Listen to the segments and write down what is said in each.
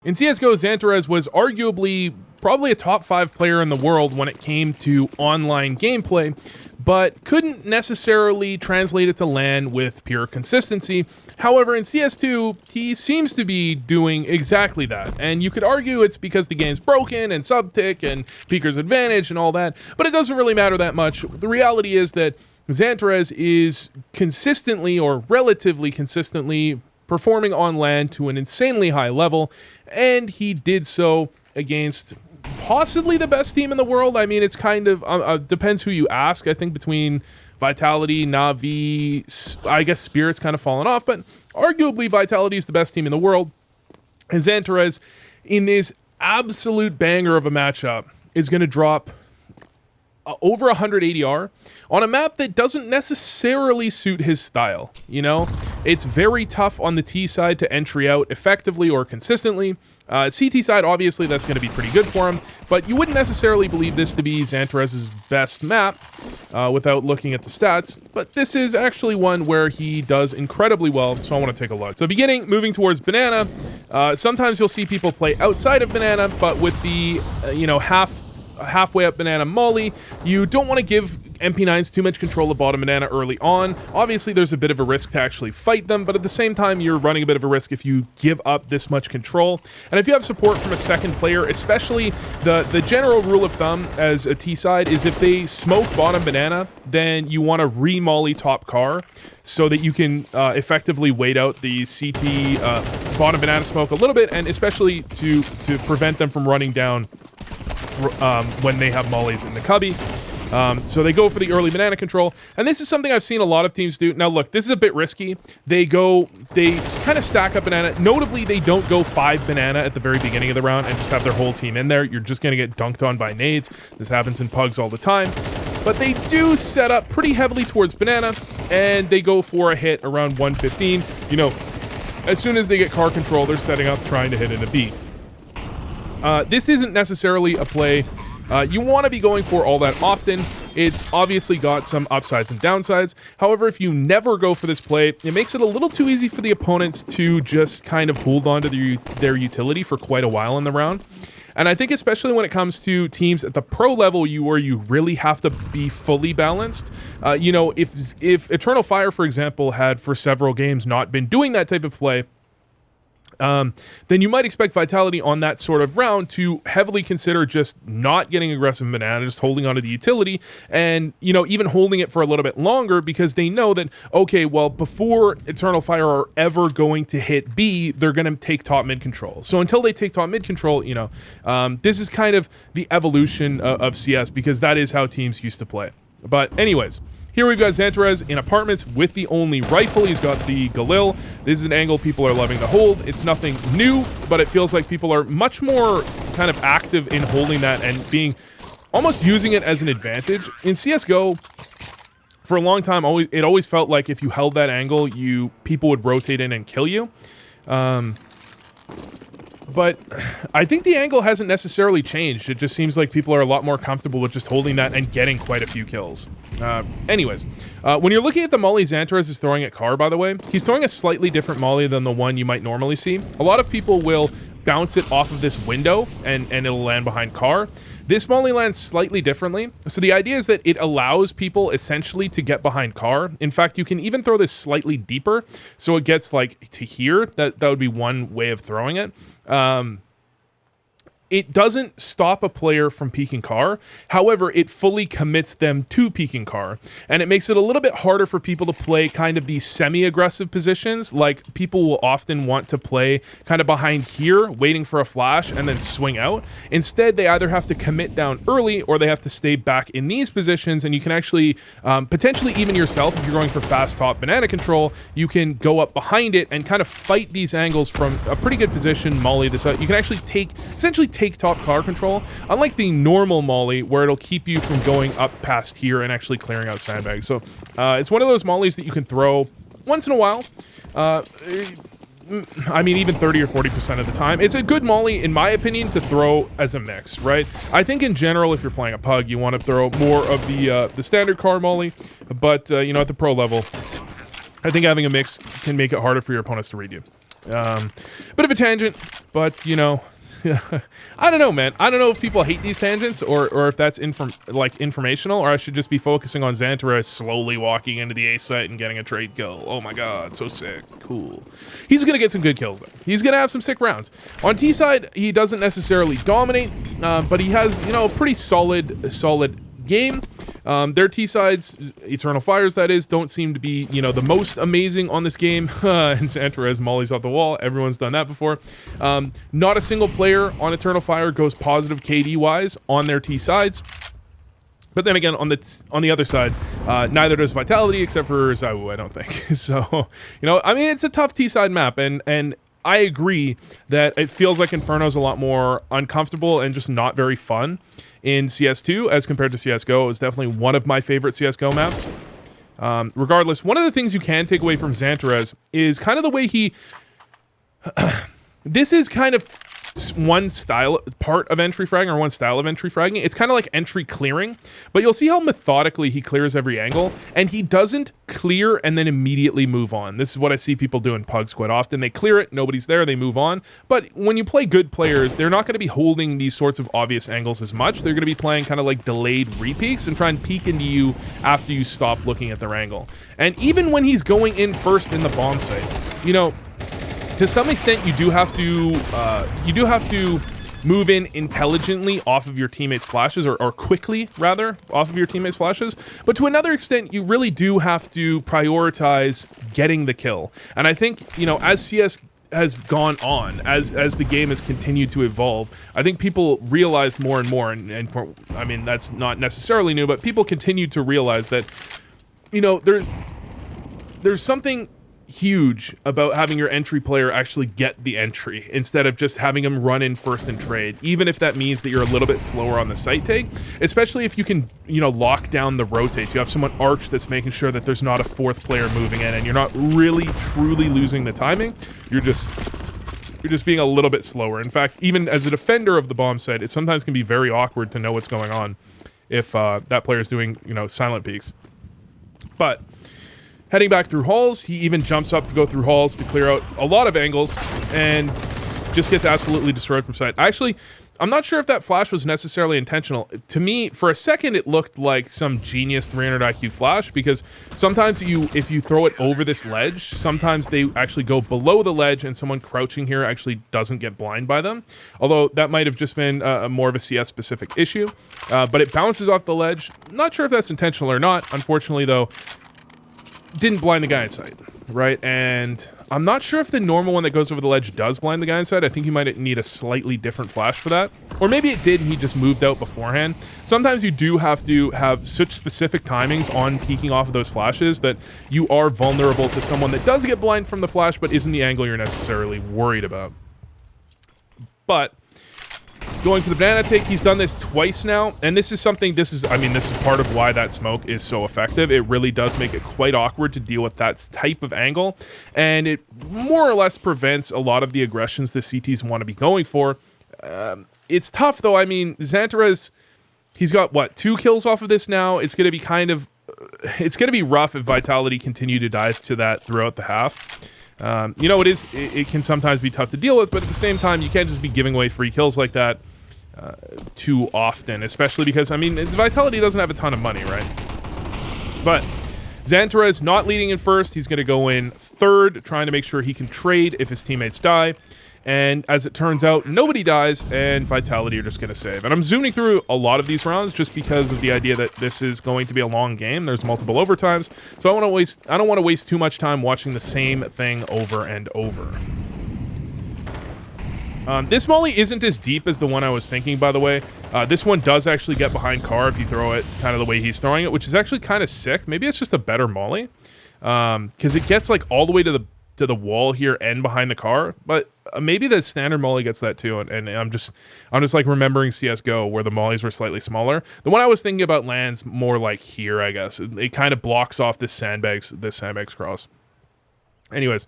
In CSGO, Xantares was arguably probably a top 5 player in the world when it came to online gameplay, but couldn't necessarily translate it to LAN with pure consistency. However, in CS2, he seems to be doing exactly that, and you could argue it's because the game's broken and subtick and Peeker's advantage and all that, but it doesn't really matter that much. The reality is that Xantares is consistently, or relatively consistently, performing on LAN to an insanely high level, and he did so against possibly the best team in the world. I mean, it's kind of depends who you ask. I think between Vitality, Na'Vi, I guess Spirit's kind of fallen off, but arguably Vitality is the best team in the world. And Xantares, in this absolute banger of a matchup, is going to drop over 100 ADR on a map that doesn't necessarily suit his style. You know, it's very tough on the T side to entry out effectively or consistently. CT side, obviously, that's going to be pretty good for him, but you wouldn't necessarily believe this to be Xantares' best map without looking at the stats, but this is actually one where he does incredibly well, so I want to take a look. So beginning, moving towards Banana, sometimes you'll see people play outside of Banana, but with the, halfway up Banana Molly, you don't want to give MP9s too much control of bottom Banana early on. Obviously, there's a bit of a risk to actually fight them, but at the same time, you're running a bit of a risk if you give up this much control. And if you have support from a second player, especially the general rule of thumb as a T side is if they smoke bottom Banana, then you want to re-molly top car so that you can effectively wait out the CT bottom Banana smoke a little bit, and especially to prevent them from running down when they have mollies in the cubby. So they go for the early Banana control, and this is something I've seen a lot of teams do. Now look, this is a bit risky. They kind of stack up Banana. Notably, they don't go 5 Banana at the very beginning of the round and just have their whole team in there. You're just going to get dunked on by nades. This happens in pugs all the time. But they do set up pretty heavily towards Banana, and they go for a hit around 115. You know, as soon as they get car control, they're setting up trying to hit in a B. This isn't necessarily a play you want to be going for all that often. It's obviously got some upsides and downsides. However, if you never go for this play, it makes it a little too easy for the opponents to just kind of hold on to their utility for quite a while in the round. And I think especially when it comes to teams at the pro level, where you really have to be fully balanced. If Eternal Fire, for example, had for several games not been doing that type of play, then you might expect Vitality on that sort of round to heavily consider just not getting aggressive Banana, just holding onto the utility, and, even holding it for a little bit longer because they know that, okay, well, before Eternal Fire are ever going to hit B, they're going to take top mid control. So until they take top mid control, this is kind of the evolution of CS because that is how teams used to play. But anyways, here we've got Xantares in apartments with the only rifle. He's got the Galil. This is an angle people are loving to hold. It's nothing new, but it feels like people are much more kind of active in holding that and being almost using it as an advantage. In CSGO, for a long time, it always felt like if you held that angle, people would rotate in and kill you. But I think the angle hasn't necessarily changed. It just seems like people are a lot more comfortable with just holding that and getting quite a few kills. Anyways, when you're looking at the molly Xantares is throwing at car, by the way, he's throwing a slightly different molly than the one you might normally see. A lot of people will bounce it off of this window and it'll land behind car. This molly lands slightly differently. So the idea is that it allows people essentially to get behind car. In fact, you can even throw this slightly deeper so it gets like to here. That would be one way of throwing it. It doesn't stop a player from peeking car. However, it fully commits them to peeking car. And it makes it a little bit harder for people to play kind of these semi-aggressive positions. Like people will often want to play kind of behind here, waiting for a flash and then swing out. Instead, they either have to commit down early or they have to stay back in these positions. And you can actually, potentially even yourself, if you're going for fast top Banana control, you can go up behind it and kind of fight these angles from a pretty good position, molly this out. You can actually essentially take top car control, unlike the normal molly where it'll keep you from going up past here and actually clearing out sandbags. So it's one of those mollies that you can throw once in a while. I mean, even 30 or 40% of the time. It's a good molly, in my opinion, to throw as a mix, right? I think in general, if you're playing a pug, you want to throw more of the standard car molly, but at the pro level, I think having a mix can make it harder for your opponents to read you. Bit of a tangent, but you know, I don't know, man. I don't know if people hate these tangents or if that's informational, or I should just be focusing on Xantares slowly walking into the A site and getting a trade kill. Oh my god, so sick. Cool. He's gonna get some good kills though. He's gonna have some sick rounds. On T side, he doesn't necessarily dominate, but he has, you know, a pretty solid game. Their T-sides, Eternal Fires that is, don't seem to be, you know, the most amazing on this game. And Xantares mollies off the wall. Everyone's done that before. Not a single player on Eternal Fire goes positive KD-wise on their T-sides. But then again, on the other side, neither does Vitality except for Zawu, I don't think. So, you know, I mean, it's a tough T-side map, and I agree that it feels like Inferno's a lot more uncomfortable and just not very fun in CS2 as compared to CSGO. It was definitely one of my favorite CSGO maps. Regardless, one of the things you can take away from Xantares is kind of the way he... This is kind of one part of entry fragging, or one style of entry fragging. It's kind of like entry clearing, but you'll see how methodically he clears every angle, and he doesn't clear and then immediately move on. This is what I see people do in pugs quite often. They clear it, nobody's there, they move on. But when you play good players, they're not going to be holding these sorts of obvious angles as much. They're going to be playing kind of like delayed repeaks and try and peek into you after you stop looking at their angle. And even when he's going in first in the bomb site, you know, to some extent, you do have to move in intelligently off of your teammates' flashes, or quickly, rather, off of your teammates' flashes. But to another extent, you really do have to prioritize getting the kill. And I think, you know, as CS has gone on, as the game has continued to evolve, I think people realized more and more, and I mean, that's not necessarily new, but people continue to realize that, you know, there's something huge about having your entry player actually get the entry instead of just having him run in first and trade, even if that means that you're a little bit slower on the site take, especially if you can, you know, lock down the rotates. You have someone arch that's making sure that there's not a fourth player moving in, and you're not really truly losing the timing. You're just being a little bit slower. In fact, even as a defender of the bomb site, it sometimes can be very awkward to know what's going on if that player is doing, you know, silent peeks. But heading back through halls, he even jumps up to go through halls to clear out a lot of angles and just gets absolutely destroyed from sight. Actually, I'm not sure if that flash was necessarily intentional. To me, for a second, it looked like some genius 300 IQ flash, because sometimes if you throw it over this ledge, sometimes they actually go below the ledge and someone crouching here actually doesn't get blind by them. Although that might have just been more of a CS specific issue, but it bounces off the ledge. Not sure if that's intentional or not. Unfortunately though, didn't blind the guy inside, right? And I'm not sure if the normal one that goes over the ledge does blind the guy inside. I think you might need a slightly different flash for that. Or maybe it did and he just moved out beforehand. Sometimes you do have to have such specific timings on peeking off of those flashes that you are vulnerable to someone that does get blind from the flash but isn't the angle you're necessarily worried about. But going for the banana take, he's done this twice now, and this is part of why that smoke is so effective. It really does make it quite awkward to deal with that type of angle, and it more or less prevents a lot of the aggressions the CTs want to be going for. It's tough though. I mean, Xantares, he's got what, 2 kills off of this now. It's going to be it's going to be rough if Vitality continue to dive to that throughout the half. You know, it can sometimes be tough to deal with, but at the same time, you can't just be giving away free kills like that too often, especially because, I mean, Vitality doesn't have a ton of money, right? But Xantares not leading in first. He's going to go in third, trying to make sure he can trade if his teammates die. And as it turns out, nobody dies, and Vitality are just going to save. And I'm zooming through a lot of these rounds just because of the idea that this is going to be a long game. There's multiple overtimes, so I don't want to waste too much time watching the same thing over and over. This molly isn't as deep as the one I was thinking, by the way. This one does actually get behind car if you throw it kind of the way he's throwing it, which is actually kind of sick. Maybe it's just a better molly, because it gets like all the way to the wall here and behind the car, but maybe the standard molly gets that too, and I'm just like remembering CSGO where the mollies were slightly smaller. The one I was thinking about lands more like here, I guess. It kind of blocks off this sandbags cross. Anyways,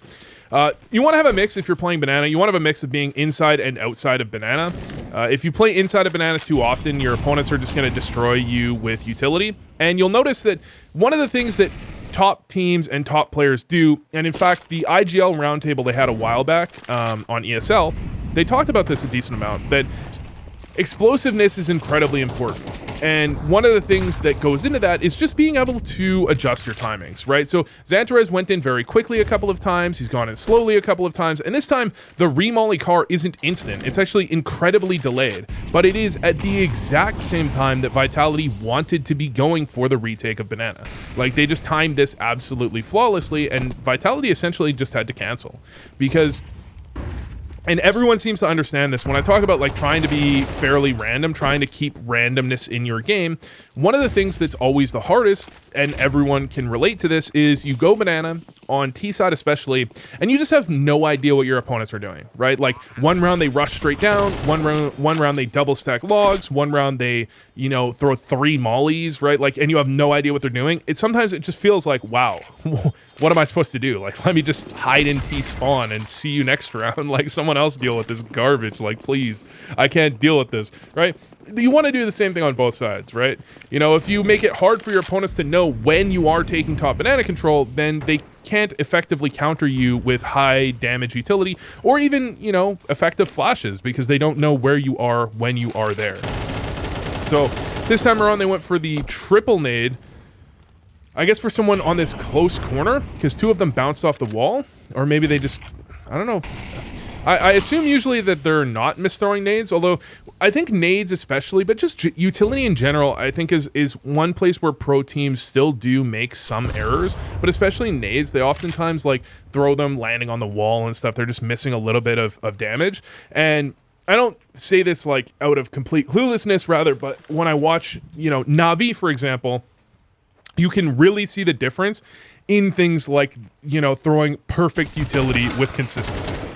you want to have a mix if you're playing banana. You want to have a mix of being inside and outside of banana. If you play inside of banana too often, your opponents are just going to destroy you with utility. And you'll notice that one of the things that top teams and top players do. And in fact, the IGL roundtable they had a while back on ESL, they talked about this a decent amount, that explosiveness is incredibly important. And one of the things that goes into that is just being able to adjust your timings, right? So Xantares went in very quickly a couple of times, he's gone in slowly a couple of times, and this time the remolly car isn't instant. It's actually incredibly delayed, but it is at the exact same time that Vitality wanted to be going for the retake of Banana. Like, they just timed this absolutely flawlessly, and Vitality essentially just had to cancel. Because... and everyone seems to understand this. When I talk about like trying to be fairly random, trying to keep randomness in your game, one of the things that's always the hardest, and everyone can relate to this, is you go Banana, on T side especially, and you just have no idea what your opponents are doing, right? Like, one round they rush straight down, one round they double stack logs, one round they, you know, throw 3 mollies, right? Like, and you have no idea what they're doing. Sometimes it just feels like, wow, what am I supposed to do? Like, let me just hide in T spawn and see you next round. Like, someone else deal with this garbage. Like, please, I can't deal with this, right? You want to do the same thing on both sides, right? You know, if you make it hard for your opponents to know when you are taking top Banana control, then they can't effectively counter you with high damage utility, or even, you know, effective flashes, because they don't know where you are when you are there. So this time around they went for the triple nade, I guess for someone on this close corner, because 2 of them bounced off the wall, or maybe they just, I don't know. I assume usually that they're not misthrowing nades, although I think nades especially, but just utility in general, I think is one place where pro teams still do make some errors, but especially nades, they oftentimes like throw them landing on the wall and stuff. They're just missing a little bit of damage. And I don't say this like out of complete cluelessness, rather, but when I watch, you know, Na'Vi, for example, you can really see the difference in things like, you know, throwing perfect utility with consistency.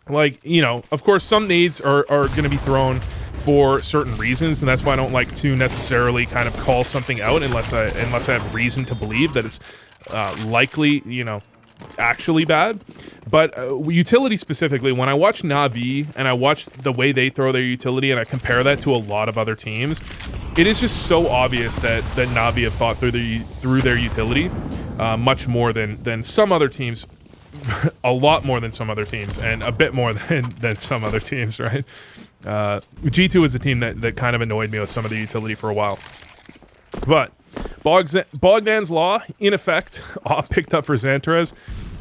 Like, you know, of course, some nades are going to be thrown for certain reasons, and that's why I don't like to necessarily kind of call something out unless I have reason to believe that it's likely, you know, actually bad. But utility specifically, when I watch Na'Vi and I watch the way they throw their utility and I compare that to a lot of other teams, it is just so obvious that Na'Vi have thought through their utility much more than some other teams. A lot more than some other teams, and a bit more than some other teams, right? G2 was a team that kind of annoyed me with some of the utility for a while. But Bogdan's Law, in effect, op picked up for Xantares.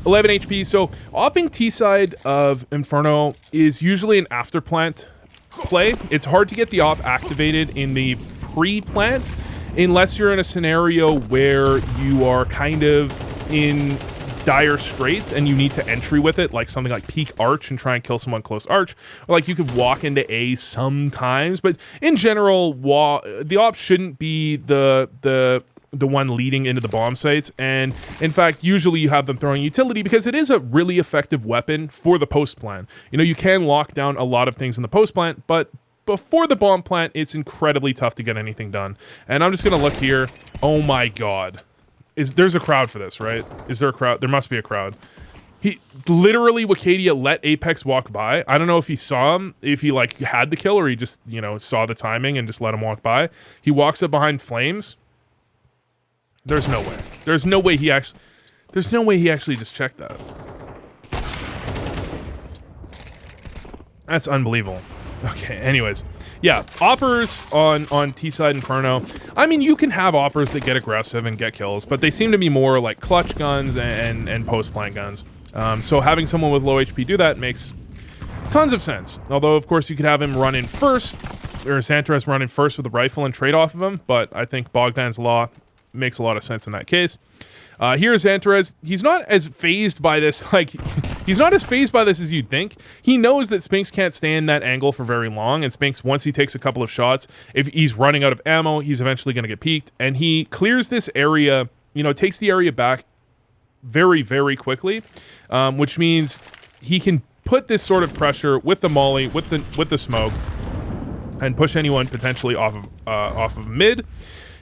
11 HP, so opping T-side of Inferno is usually an after-plant play. It's hard to get the op activated in the pre-plant, unless you're in a scenario where you are kind of in dire straits and you need to entry with it, like something like peek arch and try and kill someone close arch, or like you could walk into A sometimes, but in general, the op shouldn't be the one leading into the bomb sites. And in fact, usually you have them throwing utility because it is a really effective weapon for the post plant. You know, you can lock down a lot of things in the post plant, but before the bomb plant, it's incredibly tough to get anything done. And I'm just gonna look here. Oh my god. There's a crowd for this, right? Is there a crowd? There must be a crowd. He literally, Wikidia let Apex walk by. I don't know if he saw him, if he like had the kill, or he just, you know, saw the timing and just let him walk by. He walks up behind Flames. There's no way. There's no way he actually just checked that. That's unbelievable. Okay, anyways. Yeah, oppers on T-side Inferno. I mean, you can have oppers that get aggressive and get kills, but they seem to be more like clutch guns and post-plant guns. So having someone with low HP do that makes tons of sense. Although, of course, you could have him run in first, or Xantares run in first with a rifle and trade off of him, but I think Bogdan's Law makes a lot of sense in that case. Here's Xantares. He's not as phased by this, like, he's not as phased by this as you'd think. He knows that Spinks can't stay in that angle for very long, and Spinks, once he takes a couple of shots, if he's running out of ammo, he's eventually going to get peeked, and he clears this area, you know, takes the area back very, very quickly, which means he can put this sort of pressure with the molly, with the smoke, and push anyone potentially off of mid.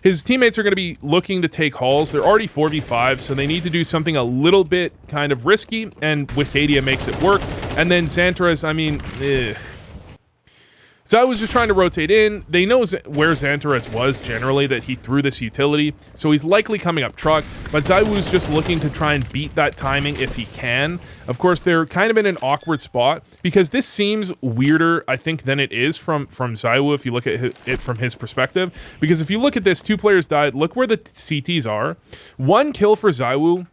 His teammates are going to be looking to take halls. They're already 4v5, so they need to do something a little bit kind of risky, and Wikidia makes it work. And then Xantares, I mean, it's Zai was just trying to rotate in. They know where Xantares was generally, that he threw this utility, so he's likely coming up truck, but Zaiwu's just looking to try and beat that timing if he can. Of course, they're kind of in an awkward spot, because this seems weirder, I think, than it is from Zaiwu if you look at it from his perspective. Because if you look at this, 2 players died, look where the CTs are. 1 kill for Zaiwu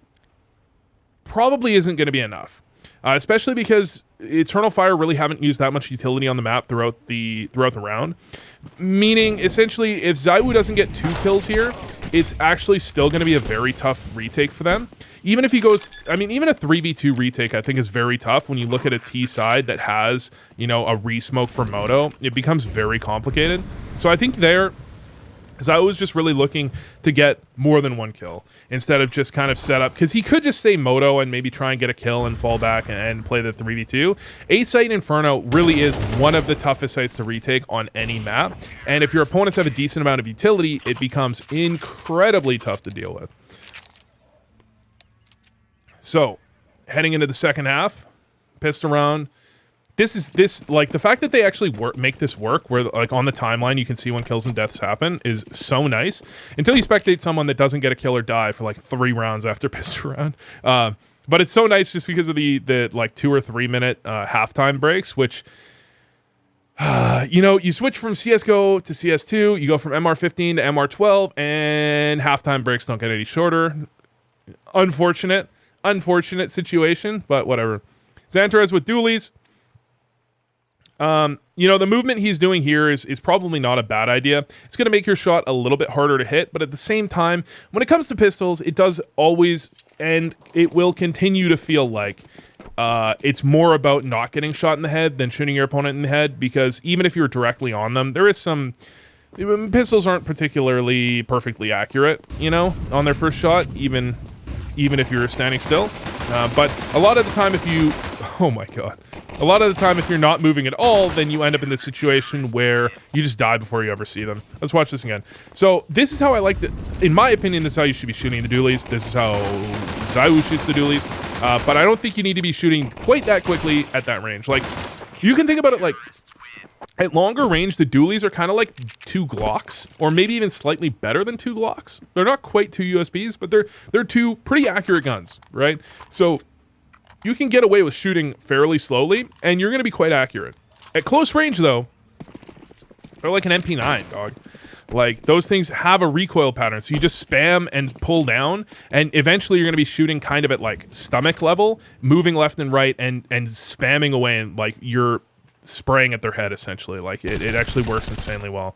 probably isn't going to be enough. Especially because Eternal Fire really haven't used that much utility on the map throughout the round. Meaning, essentially, if Zaiwu doesn't get 2 kills here, it's actually still going to be a very tough retake for them. Even if he goes, I mean, even a 3v2 retake, I think is very tough when you look at a T side that has, you know, a re-smoke for Moto. It becomes very complicated. So I think there, because I was just really looking to get more than 1 kill instead of just kind of set up, because he could just stay Moto and maybe try and get a kill and fall back and play the 3v2. A site Inferno really is one of the toughest sites to retake on any map, and if your opponents have a decent amount of utility, it becomes incredibly tough to deal with. So, heading into the second half, pissed around. This like the fact that they actually make this work, where like on the timeline you can see when kills and deaths happen, is so nice. Until you spectate someone that doesn't get a kill or die for like 3 rounds after pissed around. But it's so nice just because of the like 2 or 3 minute halftime breaks, which you know, you switch from CS:GO to CS2, you go from MR15 to MR12, and halftime breaks don't get any shorter. Unfortunate situation, but whatever. Xantares with dualies. You know, the movement he's doing here is probably not a bad idea. It's going to make your shot a little bit harder to hit, but at the same time, when it comes to pistols, it does always, and it will continue to feel like it's more about not getting shot in the head than shooting your opponent in the head, because even if you're directly on them, there is some... Pistols aren't particularly perfectly accurate, you know, on their first shot, even if you're standing still. But a lot of the time if you... Oh my god. A lot of the time if you're not moving at all, then you end up in this situation where you just die before you ever see them. Let's watch this again. So this is how I like to... In my opinion, this is how you should be shooting the dualies. This is how Zaiwu shoots the dualies. But I don't think you need to be shooting quite that quickly at that range. Like, you can think about it like... At longer range, the dualies are kind of like 2 Glocks, or maybe even slightly better than 2 Glocks. They're not quite 2 USBs, but they're 2 pretty accurate guns, right? So you can get away with shooting fairly slowly, and you're going to be quite accurate. At close range, though, they're like an MP9, dog. Like, those things have a recoil pattern, so you just spam and pull down, and eventually you're going to be shooting kind of at, like, stomach level, moving left and right, and spamming away, and, like, you're spraying at their head, essentially. Like, it actually works insanely well.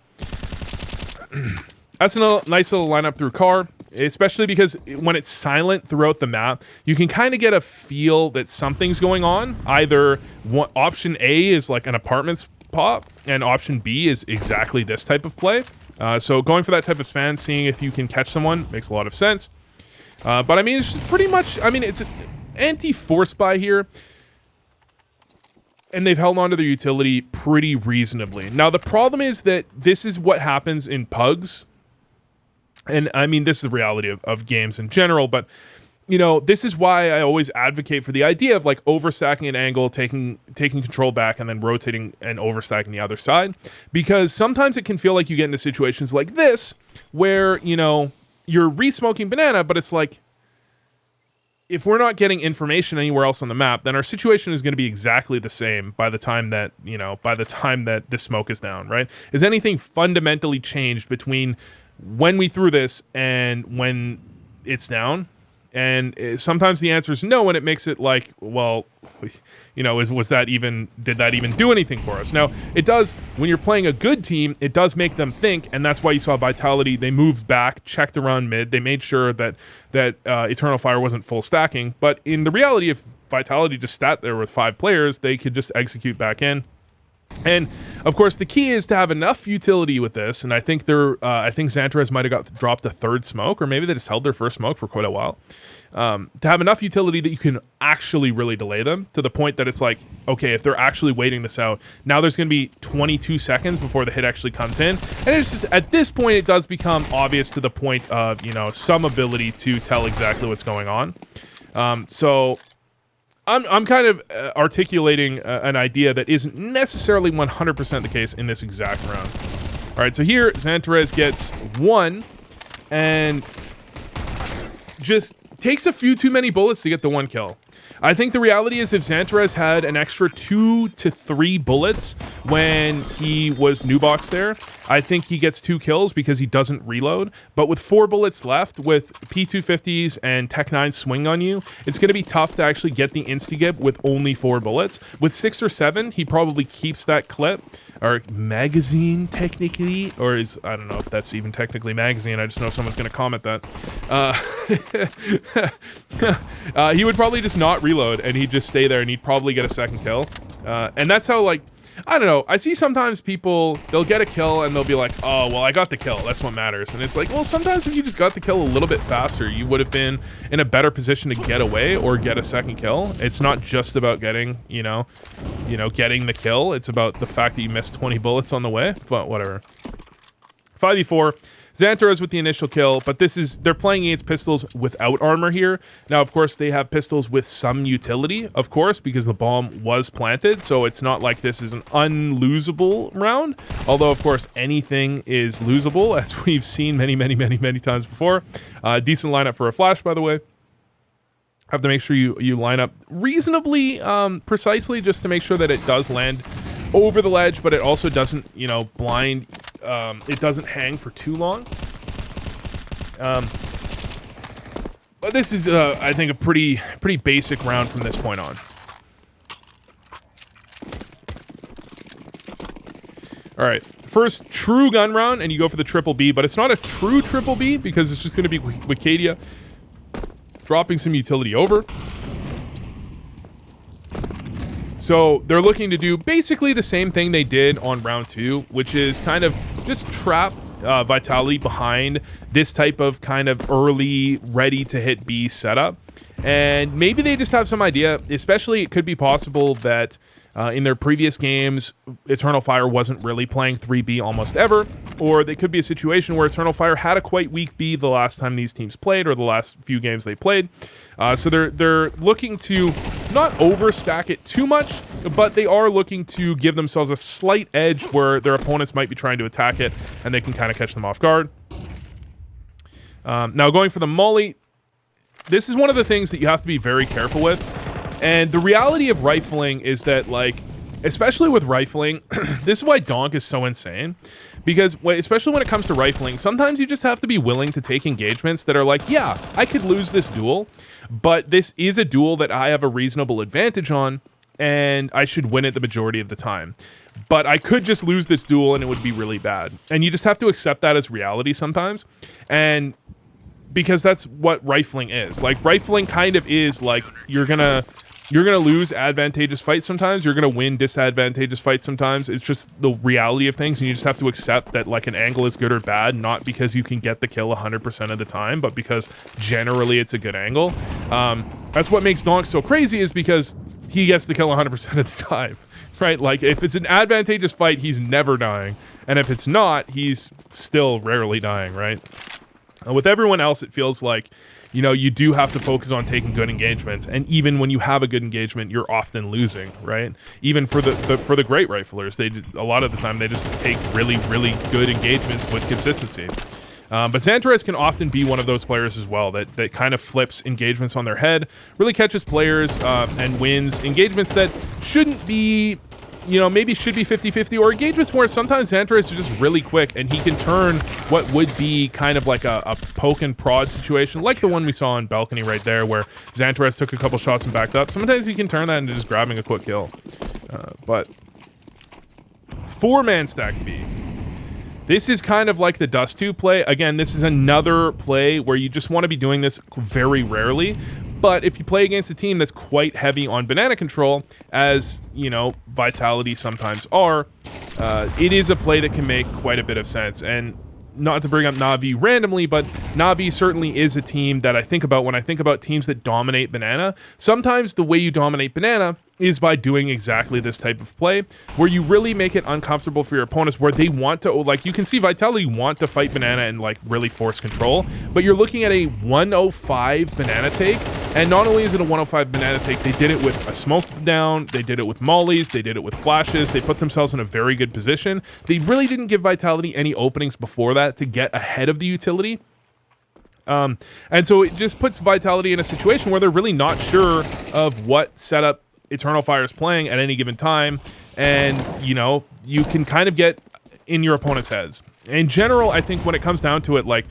That's a nice little lineup through car, especially because when it's silent throughout the map, you can kind of get a feel that something's going on. Either option A is like an apartments pop, and option B is exactly this type of play. So going for that type of span, seeing if you can catch someone, makes a lot of sense. But I mean, it's just pretty much, I mean, it's an anti-force buy here, and they've held on to their utility pretty reasonably. Now, the problem is that this is what happens in pugs. And I mean, this is the reality of games in general, but, you know, this is why I always advocate for the idea of, like, overstacking an angle, taking control back, and then rotating and overstacking the other side. Because sometimes it can feel like you get into situations like this, where, you know, you're re-smoking banana, but it's like, if we're not getting information anywhere else on the map, then our situation is going to be exactly the same by the time that, you know, by the time that the smoke is down, right? Is anything fundamentally changed between when we threw this and when it's down? And sometimes the answer is no, and it makes it like, well, you know, did that even do anything for us? Now, it does, when you're playing a good team, it does make them think, and that's why you saw Vitality, they moved back, checked around mid, they made sure that Eternal Fire wasn't full stacking, but in the reality, if Vitality just sat there with 5 players, they could just execute back in. And of course, the key is to have enough utility with this, and I think I think Xantares might have dropped a 3rd smoke, or maybe they just held their 1st smoke for quite a while. To have enough utility that you can actually really delay them to the point that it's like, okay, if they're actually waiting this out, now there's going to be 22 seconds before the hit actually comes in, and it's just at this point it does become obvious to the point of, you know, some ability to tell exactly what's going on. So I'm kind of articulating an idea that isn't necessarily 100% the case in this exact round. All right, so here Xantares gets 1 and just takes a few too many bullets to get the 1 kill. I think the reality is if Xantares had an extra 2 to 3 bullets when he was new box there, I think he gets 2 kills because he doesn't reload. But with 4 bullets left, with P250s and Tech 9 swing on you, it's going to be tough to actually get the insta-gib with only 4 bullets. With 6 or 7, he probably keeps that clip, or magazine technically, or is, I don't know if that's even technically magazine, I just know someone's going to comment that. He would probably just not reload and he'd just stay there and he'd probably get a 2nd kill. And that's how, like, I don't know, I see sometimes people, they'll get a kill and they'll be like, oh, well, I got the kill, that's what matters. And it's like, well, sometimes if you just got the kill a little bit faster, you would have been in a better position to get away or get a 2nd kill. It's not just about getting, you know, getting the kill. It's about the fact that you missed 20 bullets on the way, but whatever. 5v4. Xantares with the initial kill, but they're playing against pistols without armor here. Now, of course, they have pistols with some utility, of course, because the bomb was planted, so it's not like this is an unlosable round, although, of course, anything is losable, as we've seen many times before. Decent lineup for a flash, by the way. Have to make sure you line up reasonably precisely just to make sure that it does land over the ledge, but it also doesn't, you know, blind. It doesn't hang for too long. But this is, I think, a pretty basic round from this point on. All right, first true gun round, and you go for the triple B, but it's not a true triple B because it's just going to be Wicadia dropping some utility over. So they're looking to do basically the same thing they did on round 2, which is kind of just trap Vitality behind this type of kind of early ready to hit B setup. And maybe they just have some idea, especially it could be possible that in their previous games, Eternal Fire wasn't really playing 3B almost ever, or they could be a situation where Eternal Fire had a quite weak B the last time these teams played, or the last few games they played. So they're looking to not overstack it too much, but they are looking to give themselves a slight edge where their opponents might be trying to attack it, and they can kind of catch them off guard. Now going for the molly, this is one of the things that you have to be very careful with. And the reality of rifling is that, like, especially with rifling, this is why Donk is so insane. Because, especially when it comes to rifling, sometimes you just have to be willing to take engagements that are like, yeah, I could lose this duel, but this is a duel that I have a reasonable advantage on, and I should win it the majority of the time. But I could just lose this duel and it would be really bad. And you just have to accept that as reality sometimes. And because that's what rifling is. Like, rifling kind of is like, you're gonna lose advantageous fights sometimes, you're gonna win disadvantageous fights sometimes. It's just the reality of things, and you just have to accept that, like, an angle is good or bad, not because you can get the kill 100% of the time, but because generally it's a good angle. That's what makes Donk so crazy, is because he gets the kill 100% of the time, right? Like, if it's an advantageous fight, he's never dying, and if it's not, he's still rarely dying, right? With everyone else, it feels like, you know, you do have to focus on taking good engagements, and even when you have a good engagement, you're often losing, right? Even for the great riflers, a lot of the time they just take really good engagements with consistency. But Xantares can often be one of those players as well that kind of flips engagements on their head, really catches players and wins engagements that shouldn't be, you know, maybe should be 50-50, or engagements where sometimes Xantares is just really quick and he can turn what would be kind of like a poke and prod situation, like the one we saw on balcony right there, where Xantares took a couple shots and backed up. Sometimes he can turn that into just grabbing a quick kill. But 4-man stack B. This is kind of like the Dust 2 play. Again, this is another play where you just want to be doing this very rarely. But if you play against a team that's quite heavy on banana control, as, you know, Vitality sometimes are, it is a play that can make quite a bit of sense. And not to bring up Na'Vi randomly, but Na'Vi certainly is a team that I think about when I think about teams that dominate banana. Sometimes the way you dominate banana is by doing exactly this type of play, where you really make it uncomfortable for your opponents, where they want to, like, you can see Vitality want to fight banana and, like, really force control, but you're looking at a 105 banana take And not only is it a 105 banana take, they did it with a smoke down, they did it with mollies, they did it with flashes, they put themselves in a very good position. They really didn't give Vitality any openings before that to get ahead of the utility. And so it just puts Vitality in a situation where they're really not sure of what setup Eternal Fire is playing at any given time. And, you know, you can kind of get in your opponent's heads. In general, I think when it comes down to it, like,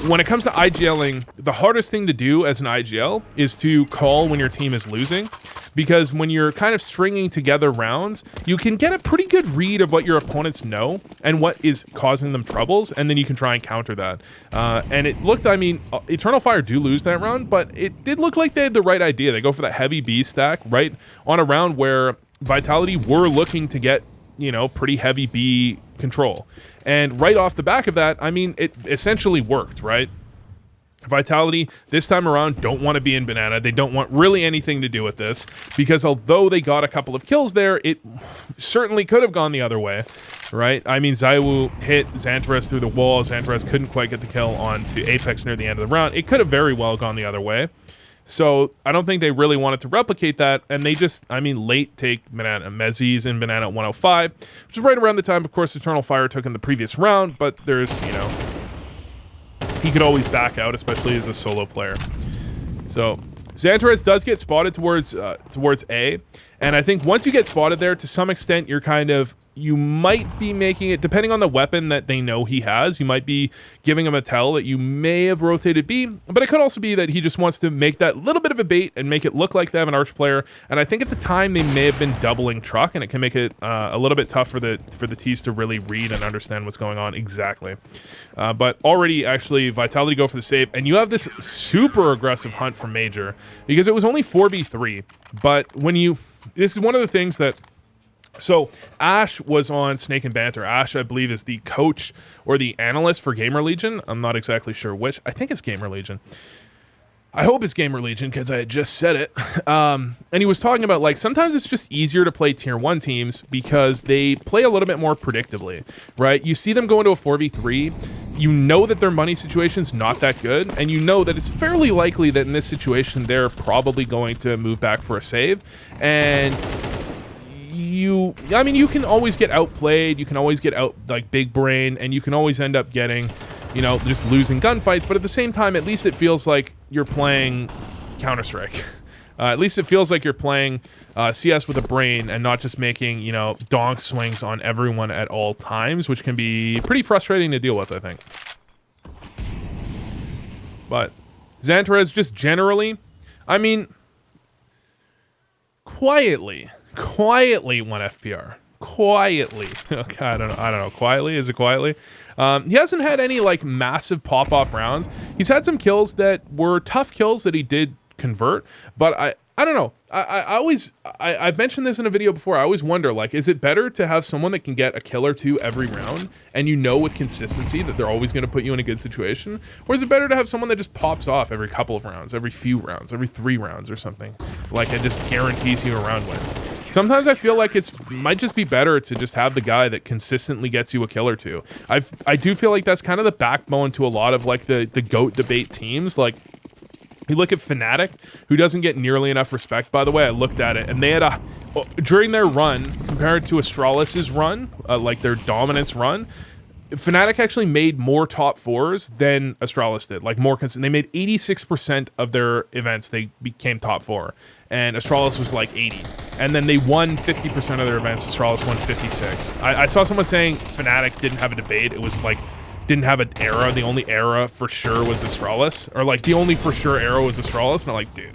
when it comes to IGLing, the hardest thing to do as an IGL is to call when your team is losing, because when you're kind of stringing together rounds, you can get a pretty good read of what your opponents know and what is causing them troubles, and then you can try and counter that. And it looked, I mean, Eternal Fire do lose that round, but it did look like they had the right idea. They go for that heavy B stack right on a round where Vitality were looking to get, you know, pretty heavy B control. And right off the back of that, I mean, it essentially worked, right? Vitality, this time around, don't want to be in Banana. They don't want really anything to do with this, because although they got a couple of kills there, it certainly could have gone the other way, right? I mean, Zaiwu hit Xantares through the wall. Xantares couldn't quite get the kill onto Apex near the end of the round. It could have very well gone the other way. So I don't think they really wanted to replicate that, and they just, I mean, late take Banana. Mezzi's in Banana at 105, which is right around the time, of course, Eternal Fire took in the previous round, but there's, you know, he could always back out, especially as a solo player. So Xantares does get spotted towards A, and I think once you get spotted there, to some extent, you're kind of, you might be making it, depending on the weapon that they know he has, you might be giving him a tell that you may have rotated B, but it could also be that he just wants to make that little bit of a bait and make it look like they have an Arch player. And I think at the time they may have been doubling truck, and it can make it a little bit tough for the T's to really read and understand what's going on exactly. But already, actually, Vitality go for the save, and you have this super aggressive hunt from Major, because it was only 4v3, but when you, this is one of the things that, so Ash was on Snake and Banter. Ash, I believe, is the coach or the analyst for Gamer Legion. I'm not exactly sure which. I think it's Gamer Legion. I hope it's Gamer Legion, because I had just said it. And he was talking about, like, sometimes it's just easier to play tier 1 teams because they play a little bit more predictably, right? You see them go into a 4v3, you know that their money situation's not that good, and you know that it's fairly likely that in this situation they're probably going to move back for a save. And I mean, you can always get outplayed, you can always get out, like, big brain, and you can always end up getting, you know, just losing gunfights, but at the same time, at least it feels like you're playing Counter-Strike. At least it feels like you're playing CS with a brain and not just making, you know, donk swings on everyone at all times, which can be pretty frustrating to deal with, I think. But Xantares just generally, I mean, quietly 1 FPR. Quietly. Okay, I don't know. Quietly? Is it quietly? He hasn't had any, like, massive pop-off rounds. He's had some kills that were tough kills that he did convert, but I don't know. I've mentioned this in a video before. I always wonder, like, is it better to have someone that can get a kill or two every round, and you know with consistency that they're always going to put you in a good situation? Or is it better to have someone that just pops off every couple of rounds, every few rounds, every 3 rounds or something? Like, it just guarantees you a round win. Sometimes I feel like it might just be better to just have the guy that consistently gets you a kill or two. I do feel like that's kind of the backbone to a lot of, like, the GOAT debate teams. Like, you look at Fnatic, who doesn't get nearly enough respect, by the way. I looked at it, and they had during their run, compared to Astralis' run, like their dominance run, Fnatic actually made more top 4s than Astralis did. Like, more consistent. They made 86% of their events, they became top 4. And Astralis was like 80. And then they won 50% of their events. Astralis won 56. I saw someone saying Fnatic didn't have a debate. It was like, didn't have an era. The only era for sure was Astralis. Or like, the only for sure era was Astralis. And I'm like, dude,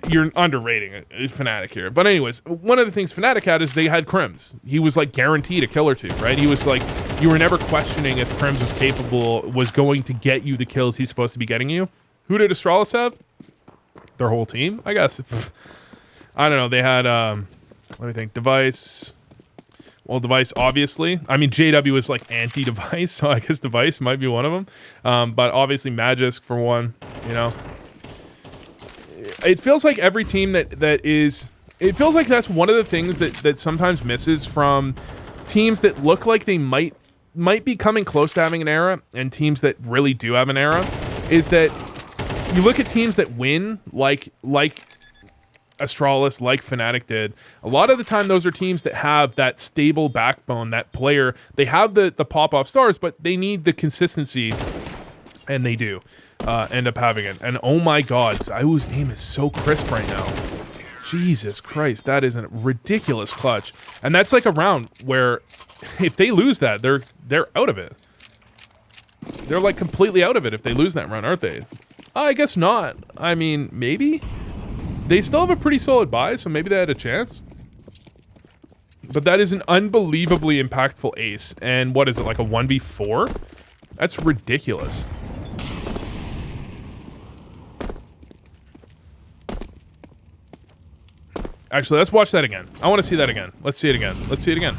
you're underrating Fnatic here. But anyways, one of the things Fnatic had is they had Crims. He was like guaranteed a kill or two, right? He was like, you were never questioning if Crims was capable, was going to get you the kills he's supposed to be getting you. Who did Astralis have? Their whole team, I guess. I don't know. They had, let me think, Device. Well, Device, obviously. I mean, JW is like anti-Device, so I guess Device might be one of them. But obviously Magisk for one, you know. It feels like every team that is... It feels like that's one of the things that sometimes misses from teams that look like they might be coming close to having an era, and teams that really do have an era, is that you look at teams that win, like Astralis, like Fnatic did, a lot of the time those are teams that have that stable backbone, that player. They have the pop-off stars, but they need the consistency, and they do end up having it. And oh my god, Zaiwu's aim is so crisp right now. Jesus Christ, that is a ridiculous clutch. And that's like a round where if they lose that, they're out of it. They're like completely out of it if they lose that round, aren't they? I guess not. I mean, maybe? They still have a pretty solid buy, so maybe they had a chance. But that is an unbelievably impactful ace. And what is it, like a 1v4? That's ridiculous. Actually, let's watch that again. I want to see that again. Let's see it again. Let's see it again.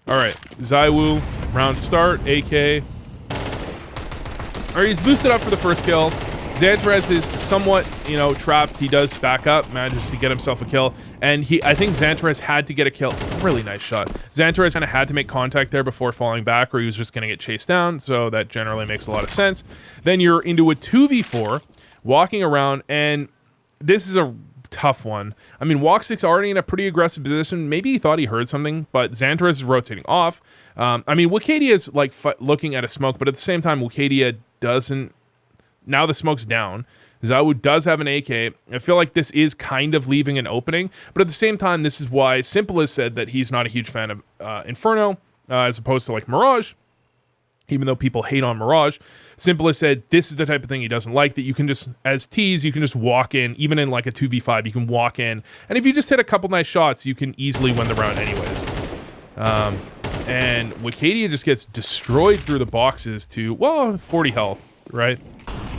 Alright, Zaiwu, round start, AK. Alright, he's boosted up for the first kill. Xantares is somewhat, you know, trapped. He does back up, manages to get himself a kill. And I think Xantares had to get a kill. Really nice shot. Xantares kind of had to make contact there before falling back, or he was just going to get chased down. So that generally makes a lot of sense. Then you're into a 2v4, walking around, and this is a tough one. I mean, Walk6 already in a pretty aggressive position. Maybe he thought he heard something, but Xantares is rotating off. I mean, Wicadia is like looking at a smoke, but at the same time, Wicadia doesn't. Now the smoke's down. Zaiwu does have an AK. I feel like this is kind of leaving an opening, but at the same time, this is why Simple has said that he's not a huge fan of Inferno, as opposed to like Mirage. Even though people hate on Mirage, Simple has said this is the type of thing he doesn't like, that you can just, as tees, you can just walk in, even in like a 2v5, you can walk in, and if you just hit a couple nice shots, you can easily win the round anyways. And Wicadia just gets destroyed through the boxes to, well, 40 health, right?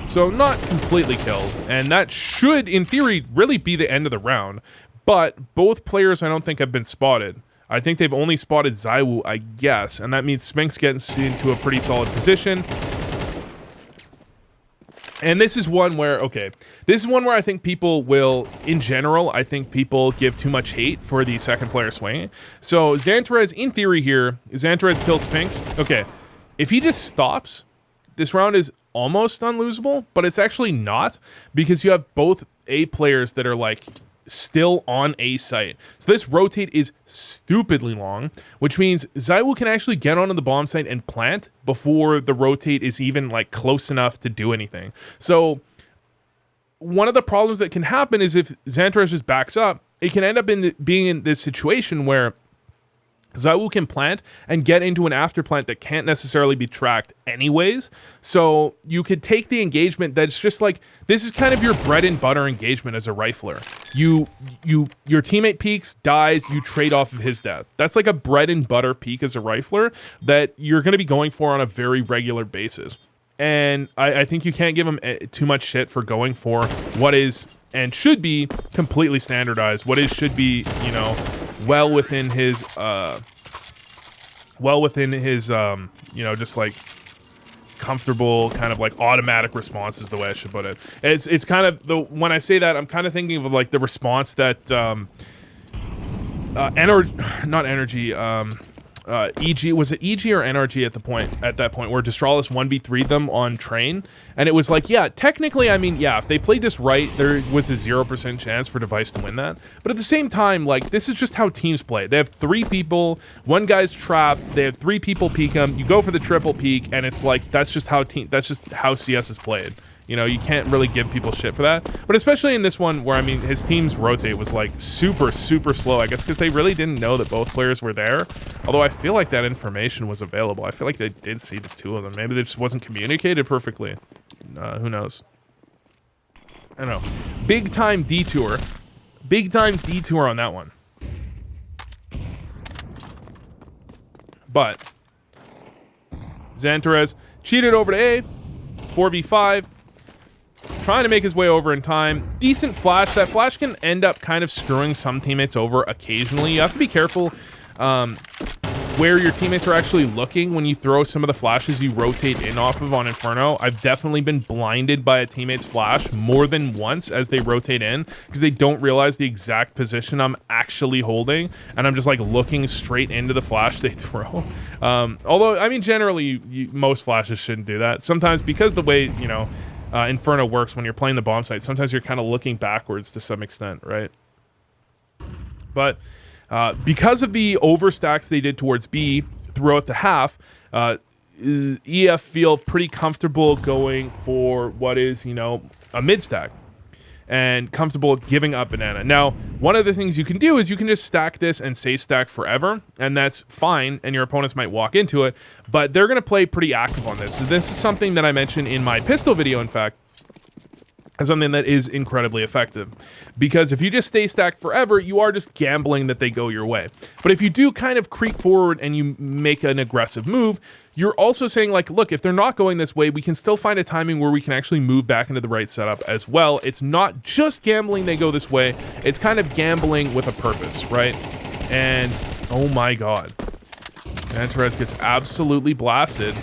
So not completely killed, and that should, in theory, really be the end of the round, but both players I don't think have been spotted. I think they've only spotted Zaiwu, I guess, and that means Spinks gets into a pretty solid position. And this is one where, okay, this is one where I think people will, in general, I think people give too much hate for the second player swinging. So Xantares, in theory here, Xantares kills Spinks. Okay, if he just stops, this round is almost unlosable, but it's actually not, because you have both A players that are like still on A site. So this rotate is stupidly long, which means Zaiwu can actually get onto the bomb site and plant before the rotate is even like close enough to do anything. So one of the problems that can happen is if Xantares just backs up, it can end up being in this situation where Zaiwu can plant and get into an after plant that can't necessarily be tracked anyways. So you could take the engagement that's just like, this is kind of your bread and butter engagement as a rifler. Your teammate peeks, dies, you trade off of his death. That's like a bread and butter peek as a rifler that you're going to be going for on a very regular basis. And I think you can't give him too much shit for going for what is and should be completely standardized. What is should be, you know, well within his you know, just like comfortable kind of like automatic response is the way I should put it. It's kind of the, when I say that, I'm kind of thinking of like the response that EG, was it EG or NRG at that point where Destralis 1v3'd them on train, and it was like, yeah, technically, I mean, yeah, if they played this right, there was a 0% chance for Device to win that, but at the same time, like, this is just how teams play. They have 3 people, one guy's trapped, they have 3 people peek him, you go for the triple peek, and it's like, that's just how CS is played. You know, you can't really give people shit for that. But especially in this one where, I mean, his team's rotate was like super, super slow, I guess, because they really didn't know that both players were there. Although I feel like that information was available. I feel like they did see the 2 of them. Maybe they just wasn't communicated perfectly. Who knows? I don't know. Big time detour. Big time detour on that one. But Xantares cheated over to A. 4v5. Trying to make his way over in time. Decent flash. That flash can end up kind of screwing some teammates over occasionally. You have to be careful. where your teammates are actually looking when you throw some of the flashes you rotate in off of on Inferno. I've definitely been blinded by a teammate's flash more than once as they rotate in because they don't realize the exact position I'm actually holding, and I'm just like looking straight into the flash they throw. Although, I mean, generally, most flashes shouldn't do that. Sometimes because the way, you know, Inferno works when you're playing the bomb site, sometimes you're kind of looking backwards to some extent, right? But because of the overstacks they did towards B throughout the half, EF feel pretty comfortable going for what is, you know, a mid stack and comfortable giving up banana. Now, one of the things you can do is you can just stack this and say stack forever, and that's fine, and your opponents might walk into it, but they're going to play pretty active on this. So this is something that I mentioned in my pistol video, in fact, as something that is incredibly effective. Because if you just stay stacked forever, you are just gambling that they go your way. But if you do kind of creep forward and you make an aggressive move, you're also saying, like, look, if they're not going this way, we can still find a timing where we can actually move back into the right setup as well. It's not just gambling they go this way, it's kind of gambling with a purpose, right? And oh my god, Xantares gets absolutely blasted,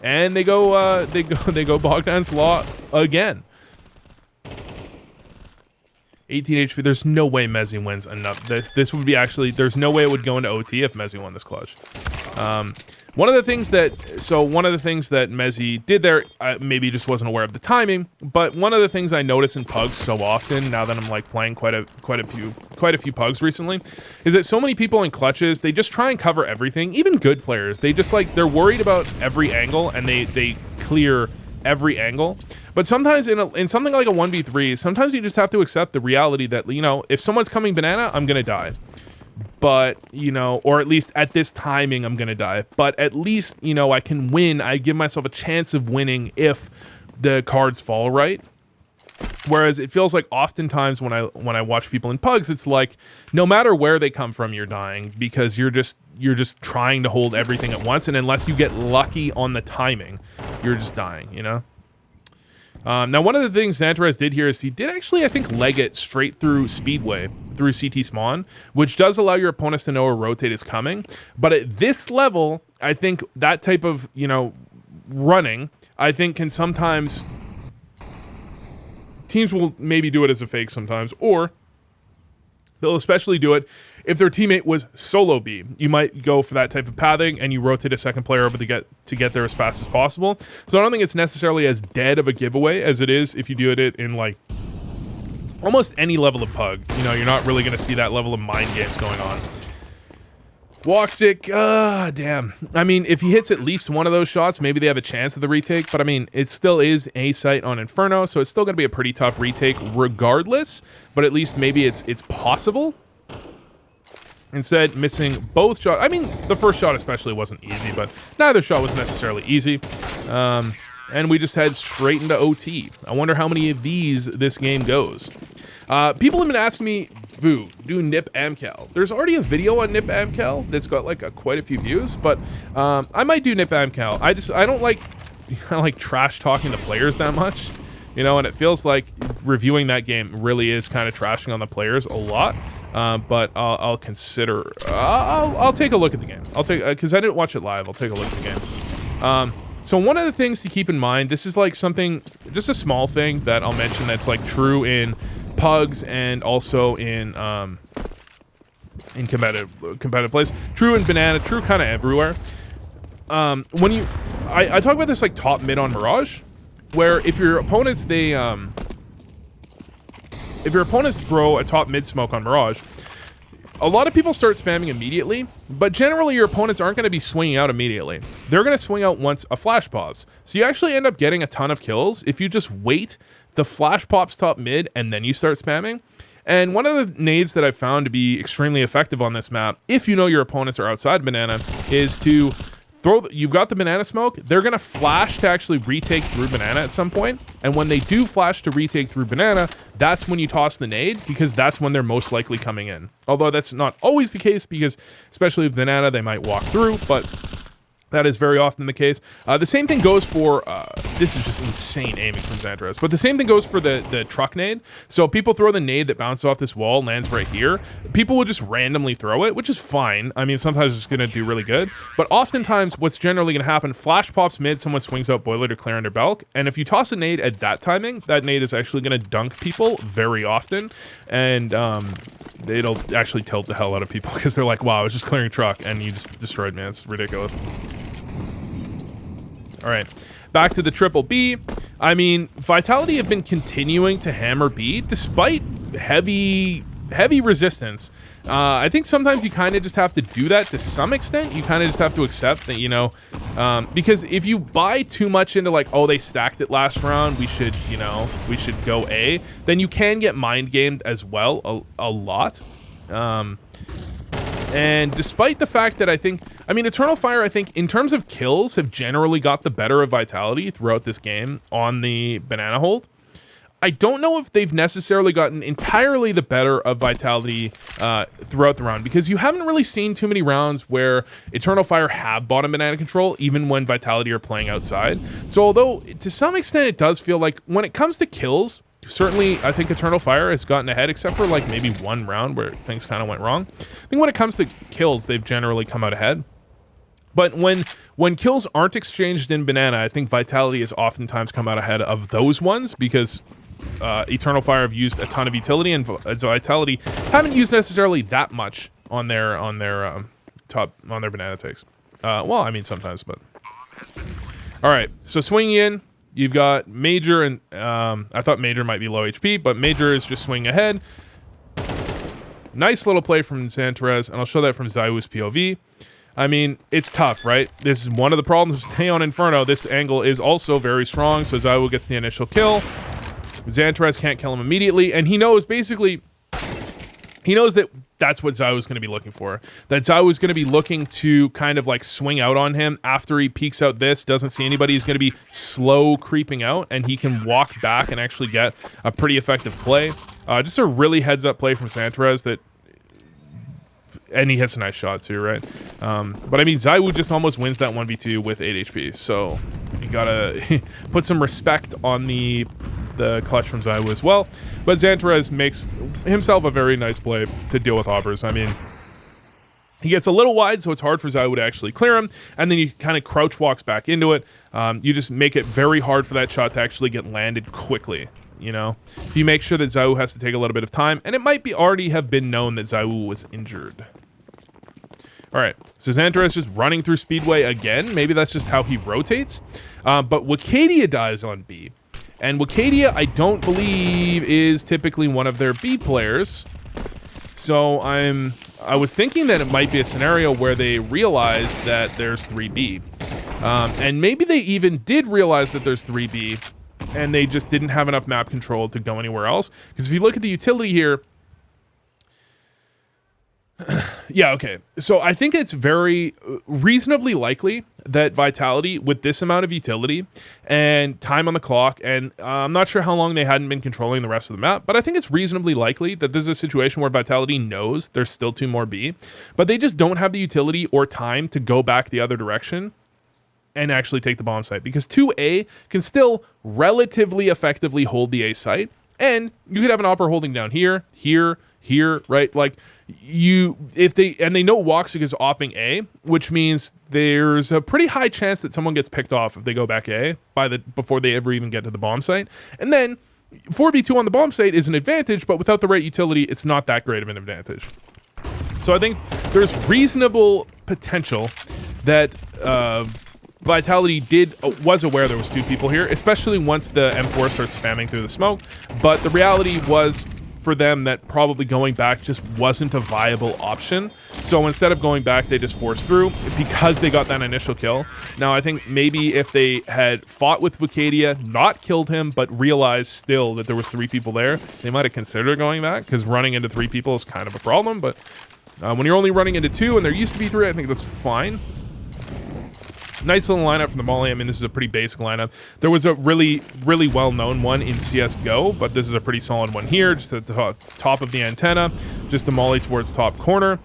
and they go Bogdan's Law again. 18 HP. There's no way Mezzi wins enough. This would be actually, there's no way it would go into OT if Mezzi won this clutch. One of the things that Mezzi did there, maybe just wasn't aware of the timing, but one of the things I notice in pugs so often, now that I'm like playing quite a few pugs recently, is that so many people in clutches, they just try and cover everything. Even good players, they just like, they're worried about every angle and they clear every angle. But sometimes in something like a 1v3, sometimes you just have to accept the reality that, you know, if someone's coming banana, I'm gonna die. But, you know, or at least at this timing, I'm gonna die. But at least, you know, I can win. I give myself a chance of winning if the cards fall right. Whereas it feels like oftentimes when I watch people in pugs, it's like no matter where they come from, you're dying because you're just trying to hold everything at once, and unless you get lucky on the timing, you're just dying, you know? Now, one of the things Xantares did here is he did actually, I think, leg it straight through Speedway, through CT spawn, which does allow your opponents to know a rotate is coming. But at this level, I think that type of, you know, running, I think can sometimes... Teams will maybe do it as a fake sometimes, or they'll especially do it if their teammate was solo B. You might go for that type of pathing and you rotate a second player over to get there as fast as possible. So I don't think it's necessarily as dead of a giveaway as it is if you do it in like almost any level of pug. You know, you're not really going to see that level of mind games going on. Walksick, damn. I mean, if he hits at least one of those shots, maybe they have a chance of the retake, but I mean, it still is a site on Inferno, so it's still going to be a pretty tough retake regardless, but at least maybe it's possible. Instead, missing both shots. I mean, the first shot especially wasn't easy, but neither shot was necessarily easy. And we just head straight into OT. I wonder how many of these this game goes. People have been asking me, Vu, do Nip Amcal. There's already a video on Nip Amcal that's got like quite a few views, but I might do Nip Amcal. I don't like trash talking the players that much, you know, and it feels like reviewing that game really is kind of trashing on the players a lot. But I'll consider. I'll take a look at the game. I'll take because I didn't watch it live. I'll take a look at the game. So one of the things to keep in mind, this is like something, just a small thing that I'll mention that's like true in pugs and also in competitive plays. True in banana, true kind of everywhere. When you, I talk about this like top mid on Mirage, where if your opponents throw a top mid smoke on Mirage, a lot of people start spamming immediately, but generally your opponents aren't going to be swinging out immediately. They're going to swing out once a flash pops. So you actually end up getting a ton of kills if you just wait, the flash pops top mid, and then you start spamming. And one of the nades that I've found to be extremely effective on this map, if you know your opponents are outside banana, is to you've got the banana smoke, they're gonna flash to actually retake through banana at some point, and when they do flash to retake through banana, that's when you toss the nade, because that's when they're most likely coming in. Although that's not always the case, because especially with banana, they might walk through, but That is very often the case. The same thing goes for, this is just insane aiming from Xantares, but the same thing goes for the truck nade. So people throw the nade that bounces off this wall, lands right here. People will just randomly throw it, which is fine. I mean, sometimes it's gonna do really good, but oftentimes what's generally gonna happen, flash pops mid, someone swings out boiler to clear under Belk, and if you toss a nade at that timing, that nade is actually gonna dunk people very often, and it'll actually tilt the hell out of people because they're like, wow, I was just clearing truck and you just destroyed me. It's ridiculous. All right, back to the triple B. I mean, Vitality have been continuing to hammer B despite heavy resistance. I think sometimes you kind of just have to do that to some extent. You kind of just have to accept that, you know, because if you buy too much into like, oh, they stacked it last round, we should, you know, we should go A, then you can get mind gamed as well a lot. And despite the fact that I mean, Eternal Fire, I think, in terms of kills, have generally got the better of Vitality throughout this game on the banana hold. I don't know if they've necessarily gotten entirely the better of Vitality throughout the round, because you haven't really seen too many rounds where Eternal Fire have bottom banana control, even when Vitality are playing outside. So although, to some extent, it does feel like, when it comes to kills, certainly, I think Eternal Fire has gotten ahead, except for like maybe one round where things kind of went wrong. I think when it comes to kills, they've generally come out ahead. But when kills aren't exchanged in banana, I think Vitality has oftentimes come out ahead of those ones, because Eternal Fire have used a ton of utility, and Vitality haven't used necessarily that much on their banana takes. Well, I mean sometimes, but all right. So swinging in. You've got Major, and I thought Major might be low HP, but Major is just swinging ahead. Nice little play from Xantares, and I'll show that from ZywOo's POV. I mean, it's tough, right? This is one of the problems with staying on Inferno. This angle is also very strong, so ZywOo gets the initial kill. Xantares can't kill him immediately, and he knows basically... He knows that that's what ZywOo's going to be looking for. That ZywOo's going to be looking to kind of like swing out on him after he peeks out this, doesn't see anybody. He's going to be slow creeping out, and he can walk back and actually get a pretty effective play. Just a really heads-up play from Xantares that... And he hits a nice shot too, right? But I mean, ZywOo just almost wins that 1v2 with 8 HP, so you gotta put some respect on the clutch from ZywOo as well. But Xantares makes himself a very nice play to deal with hoppers. I mean, he gets a little wide, so it's hard for ZywOo to actually clear him, and then he kind of crouch walks back into it. You just make it very hard for that shot to actually get landed quickly, you know? If you make sure that ZywOo has to take a little bit of time, and it might be already have been known that ZywOo was injured. All right, so Xantares just running through Speedway again. Maybe that's just how he rotates. But Wakadia dies on B. And Wakadia, I don't believe, is typically one of their B players. So I was thinking that it might be a scenario where they realize that there's 3B. And maybe they even did realize that there's 3B, and they just didn't have enough map control to go anywhere else. Because if you look at the utility here, yeah, okay. So I think it's very reasonably likely that Vitality, with this amount of utility and time on the clock, and I'm not sure how long they hadn't been controlling the rest of the map, but I think it's reasonably likely that this is a situation where Vitality knows there's still 2 more B, but they just don't have the utility or time to go back the other direction and actually take the bomb site, because 2A can still relatively effectively hold the A site, and you could have an opper holding down here, right? Like, they know Woxic is opping A, which means there's a pretty high chance that someone gets picked off if they go back A before they ever even get to the bomb site. And then 4v2 on the bomb site is an advantage, but without the right utility, it's not that great of an advantage. So I think there's reasonable potential that Vitality was aware there was 2 people here, especially once the M4 starts spamming through the smoke. But the reality was, for them, that probably going back just wasn't a viable option. So instead of going back, they just forced through because they got that initial kill. Now, I think maybe if they had fought with Wakadia, not killed him, but realized still that there was 3 people there, they might have considered going back, because running into 3 people is kind of a problem. But when you're only running into 2 and there used to be 3, I think that's fine. Nice little lineup from the Molly. I mean, this is a pretty basic lineup. There was a really, really well-known one in CSGO, but this is a pretty solid one here, just at the top of the antenna, just the Molly towards top corner.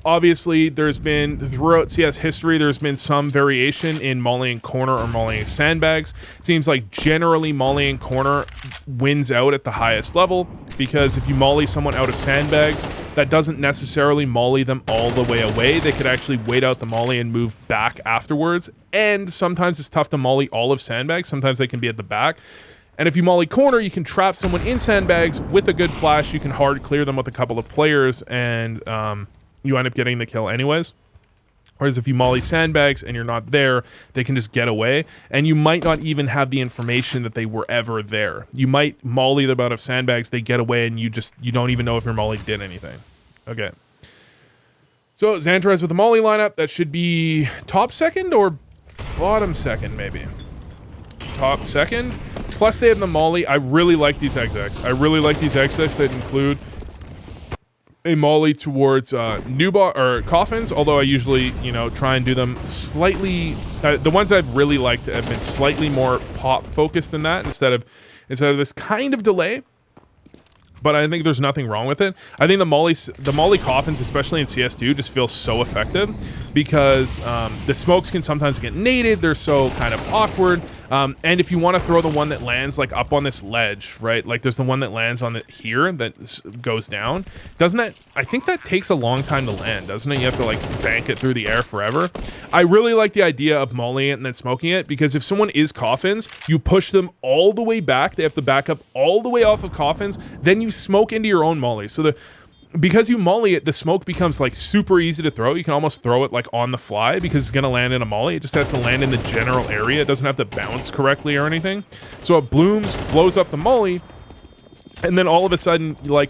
Obviously, there's been, throughout CS history, there's been some variation in mollying corner or mollying sandbags. It seems like generally mollying corner wins out at the highest level, because if you molly someone out of sandbags, that doesn't necessarily molly them all the way away. They could actually wait out the molly and move back afterwards. And sometimes it's tough to molly all of sandbags. Sometimes they can be at the back. And if you molly corner, you can trap someone in sandbags with a good flash. You can hard clear them with a couple of players, and you end up getting the kill anyways. Whereas if you molly sandbags and you're not there, they can just get away, and you might not even have the information that they were ever there. You might molly them out of sandbags, they get away, and you don't even know if your molly did anything. Okay. So Xantares with the molly lineup, that should be top second or bottom second, maybe. Top second. Plus they have the molly. I really like these execs. I really like these execs that include a molly towards or coffins, although I usually, try and do them slightly. The ones I've really liked have been slightly more pop focused than that, instead of this kind of delay. But I think there's nothing wrong with it. I think the molly coffins, especially in CS2, just feel so effective because the smokes can sometimes get naded. They're so kind of awkward. And if you want to throw the one that lands like up on this ledge, right? Like there's the one that lands on it here that goes down. Doesn't that, I think that takes a long time to land, doesn't it? You have to like bank it through the air forever. I really like the idea of mollying it and then smoking it, because if someone is coffins, you push them all the way back. They have to back up all the way off of coffins. Then you smoke into your own molly. So because you molly it, the smoke becomes like super easy to throw. You can almost throw it like on the fly because it's gonna land in a molly. It just has to land in the general area. It doesn't have to bounce correctly or anything. So it blows up the molly, and then all of a sudden, like,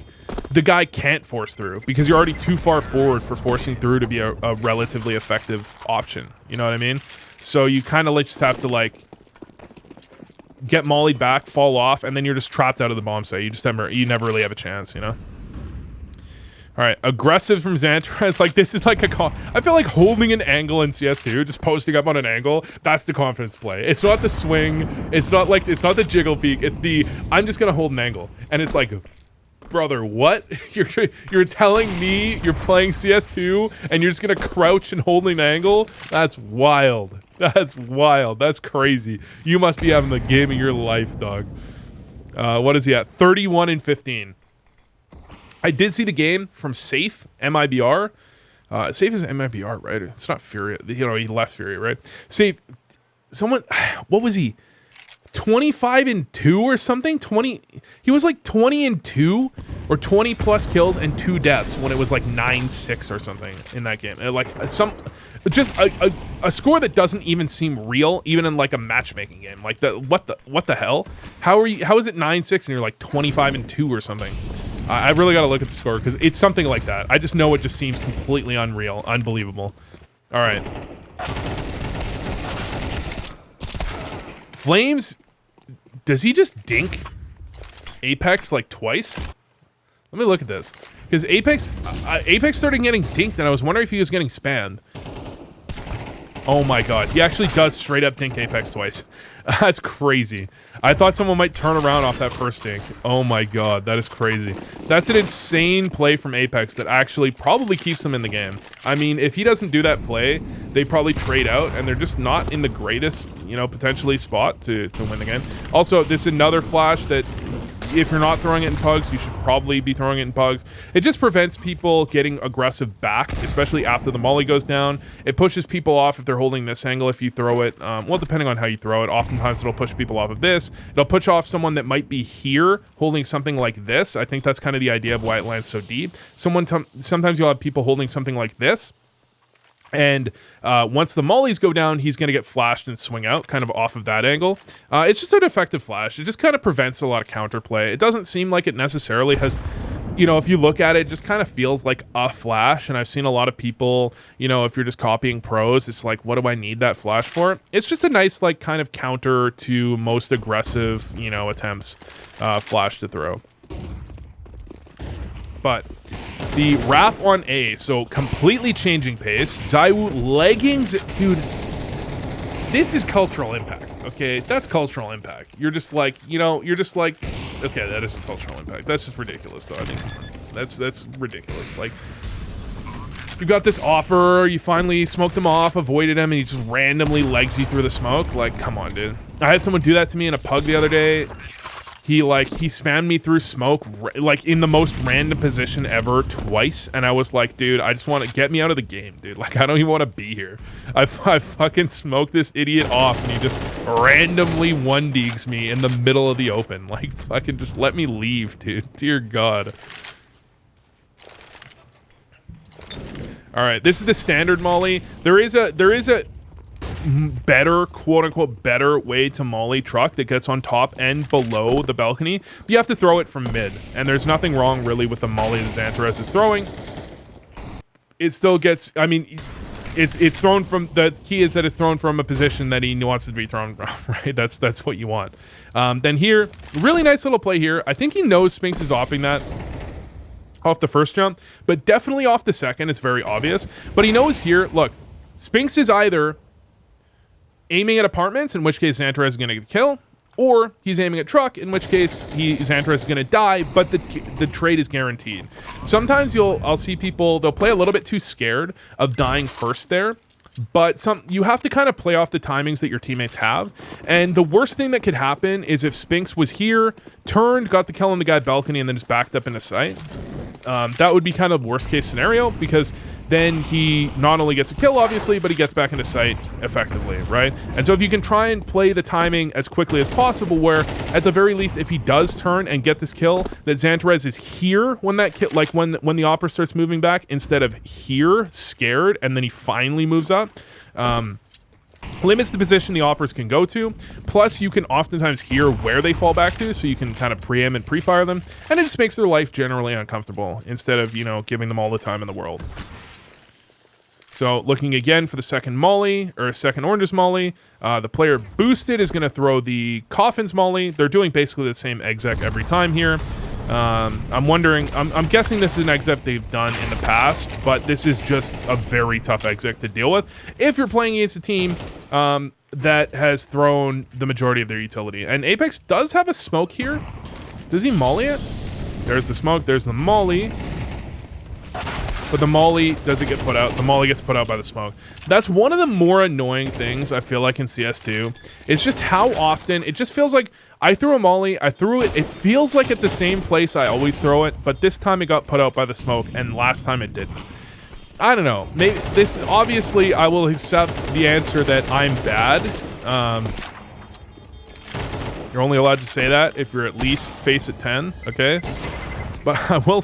the guy can't force through because you're already too far forward for forcing through to be a relatively effective option. You know what I mean? So you kind of like just have to like get mollied back, fall off, and then you're just trapped out of the bomb site. You never really have a chance, you know? All right, aggressive from Xantares. Like, this is like I feel like holding an angle in CS2, just posting up on an angle, that's the confidence play. It's not the swing. It's not the jiggle peek. It's the, I'm just going to hold an angle. And it's like, brother, what? You're telling me you're playing CS2 and you're just going to crouch and hold an angle? That's wild. That's wild. That's crazy. You must be having the game of your life, dog. What is he at? 31 and 15. I did see the game from Safe, MIBR. Safe is MIBR, right? It's not Fury. He left Fury, right? Safe, what was he? 25 and 2 or something? He was like 20 and 2 or 20 plus kills and 2 deaths when it was like 9-6 or something in that game. And like just a score that doesn't even seem real, even in like a matchmaking game. Like what the hell? How is it 9-6 and you're like 25 and 2 or something? I really got to look at the score because it's something like that. I just know it just seems completely unreal, unbelievable. All right. Flames, does he just dink Apex like twice? Let me look at this. Because Apex started getting dinked and I was wondering if he was getting spammed. Oh my god, he actually does straight up dink Apex twice. That's crazy. I thought someone might turn around off that first dink. Oh my god, that is crazy. That's an insane play from Apex that actually probably keeps them in the game. I mean, if he doesn't do that play, they probably trade out, and they're just not in the greatest, potentially spot to win the game. Also, this is another flash that, if you're not throwing it in pugs, you should probably be throwing it in pugs. It just prevents people getting aggressive back, especially after the molly goes down. It pushes people off if they're holding this angle if you throw it. Well, depending on how you throw it. Oftentimes it'll push people off of this. It'll push off someone that might be here holding something like this. I think that's kind of the idea of why it lands so deep. Sometimes you'll have people holding something like this. And once the mollies go down, he's going to get flashed and swing out kind of off of that angle. It's just an effective flash. It just kind of prevents a lot of counterplay. It doesn't seem like it necessarily has, if you look at it, it just kind of feels like a flash. And I've seen a lot of people, if you're just copying pros, it's like, what do I need that flash for? It's just a nice, like, kind of counter to most aggressive, attempts flash to throw. But the wrap on A, so completely changing pace. Zywoo leggings, dude. This is cultural impact, okay? That's cultural impact. You're just like, okay, that is a cultural impact. That's just ridiculous, though. I mean, that's ridiculous. Like, you got this opper, you finally smoked him off, avoided him, and he just randomly legs you through the smoke. Like, come on, dude. I had someone do that to me in a pug the other day. He spammed me through smoke, like, in the most random position ever twice, and I was like, dude, I just want to get me out of the game, dude. Like, I don't even want to be here. I fucking smoked this idiot off, and he just randomly 1-deeks me in the middle of the open. Like, fucking just let me leave, dude. Dear God. All right, this is the standard molly. There is a better, quote-unquote better way to molly truck that gets on top and below the balcony. But you have to throw it from mid, and there's nothing wrong really with the molly that Xantares is throwing. It still gets, I mean, it's thrown from, the key is that it's thrown from a position that he wants it to be thrown from, right? That's what you want. Then here, really nice little play here. I think he knows Spinks is opping that off the first jump, but definitely off the second. It's very obvious. But he knows here, look, Spinks is either aiming at apartments, in which case Xantares is going to get the kill, or he's aiming at truck, in which case Xantares is going to die, but the trade is guaranteed. Sometimes I'll see people, they'll play a little bit too scared of dying first there, but you have to kind of play off the timings that your teammates have. And the worst thing that could happen is if Spinks was here, turned, got the kill on the guy balcony, and then just backed up into sight. That would be kind of worst case scenario, because then he not only gets a kill, obviously, but he gets back into sight effectively, right? And so if you can try and play the timing as quickly as possible, where at the very least, if he does turn and get this kill, that Xantares is here when that kill, like when the opera starts moving back, instead of here, scared, and then he finally moves up. Limits the position the operas can go to. Plus, you can oftentimes hear where they fall back to, so you can kind of pre-aim and pre-fire them, and it just makes their life generally uncomfortable instead of, you know, giving them all the time in the world. So looking again for the second molly, or second oranges molly, the player boosted is going to throw the coffins molly. They're doing basically the same exec every time here. I'm wondering, I'm guessing this is an exec they've done in the past, but this is just a very tough exec to deal with if you're playing against a team that has thrown the majority of their utility. And Apex does have a smoke here. Does he molly it? There's the smoke, there's the molly. But the molly doesn't get put out. The molly gets put out by the smoke. That's one of the more annoying things I feel like in CS2. It's just how often, it just feels like I threw a molly, I threw it, it feels like at the same place I always throw it, but this time it got put out by the smoke, and last time it didn't. I don't know. Maybe this, obviously, I will accept the answer that I'm bad. You're only allowed to say that if you're at least face at 10, okay? But I will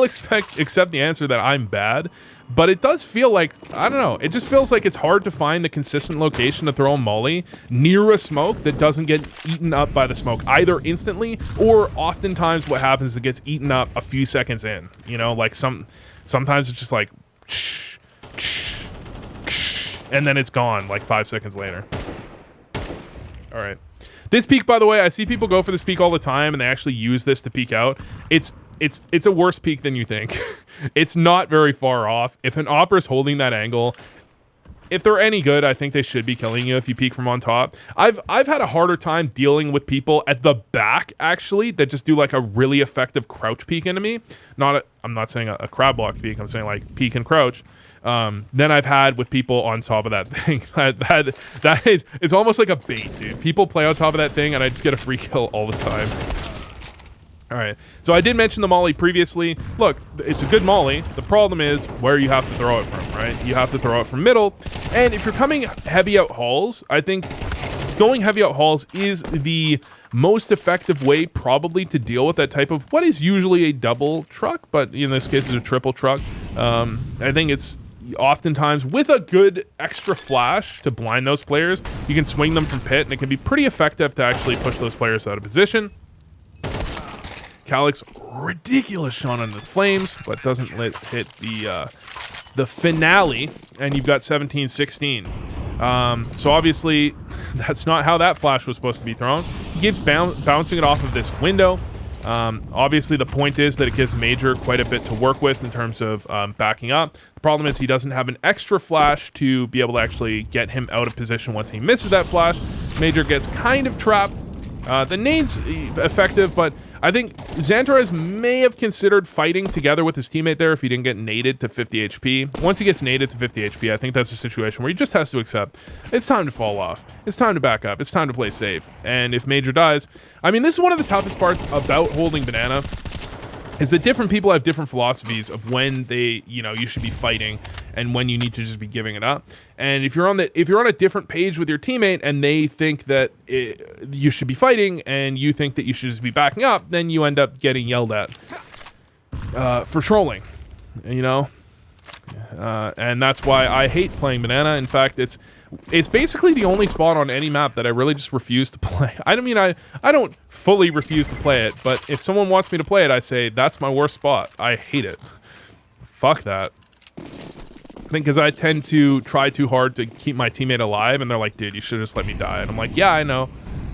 accept the answer that I'm bad, but it does feel like, I don't know, it just feels like it's hard to find the consistent location to throw a molly near a smoke that doesn't get eaten up by the smoke, either instantly, or oftentimes what happens is it gets eaten up a few seconds in, you know, like sometimes it's just like, and then it's gone like 5 seconds later. All right. This peek, by the way, I see people go for this peek all the time, and they actually use this to peek out. It's a worse peek than you think. It's not very far off. If an opera's holding that angle, if they're any good, I think they should be killing you if you peek from on top. I've had a harder time dealing with people at the back, actually, that just do like a really effective crouch peek into me. I'm not saying a crab block peek, I'm saying like peek and crouch. Then I've had with people on top of that thing. It's almost like a bait, dude. People play on top of that thing, and I just get a free kill all the time. All right, so I did mention the molly previously. Look, it's a good molly. The problem is where you have to throw it from, right? You have to throw it from middle, and if you're coming heavy out halls, I think going heavy out halls is the most effective way probably to deal with that type of what is usually a double truck, but in this case it's a triple truck. I think it's oftentimes with a good extra flash to blind those players, you can swing them from pit, and it can be pretty effective to actually push those players out of position. Calyx, ridiculous shot under the flames, but doesn't hit the finale, and you've got 17-16. So obviously, that's not how that flash was supposed to be thrown. He keeps bouncing it off of this window. Obviously, the point is that it gives Major quite a bit to work with in terms of backing up. The problem is he doesn't have an extra flash to be able to actually get him out of position once he misses that flash. Major gets kind of trapped. The nades effective, but I think Xantares may have considered fighting together with his teammate there if he didn't get naded to 50 HP. Once he gets naded to 50 HP, I think that's a situation where he just has to accept it's time to fall off. It's time to back up. It's time to play safe. And if Major dies, I mean, this is one of the toughest parts about holding banana, is that different people have different philosophies of when they, you should be fighting and when you need to just be giving it up. And if you're on a different page with your teammate and they think that you should be fighting and you think that you should just be backing up, then you end up getting yelled at for trolling, and that's why I hate playing banana. In fact, it's basically the only spot on any map that I really just refuse to play. I don't fully refuse to play it, but if someone wants me to play it, I say, that's my worst spot. I hate it. Fuck that. I think because I tend to try too hard to keep my teammate alive, and they're like, dude, you should just let me die. And I'm like, yeah, I know.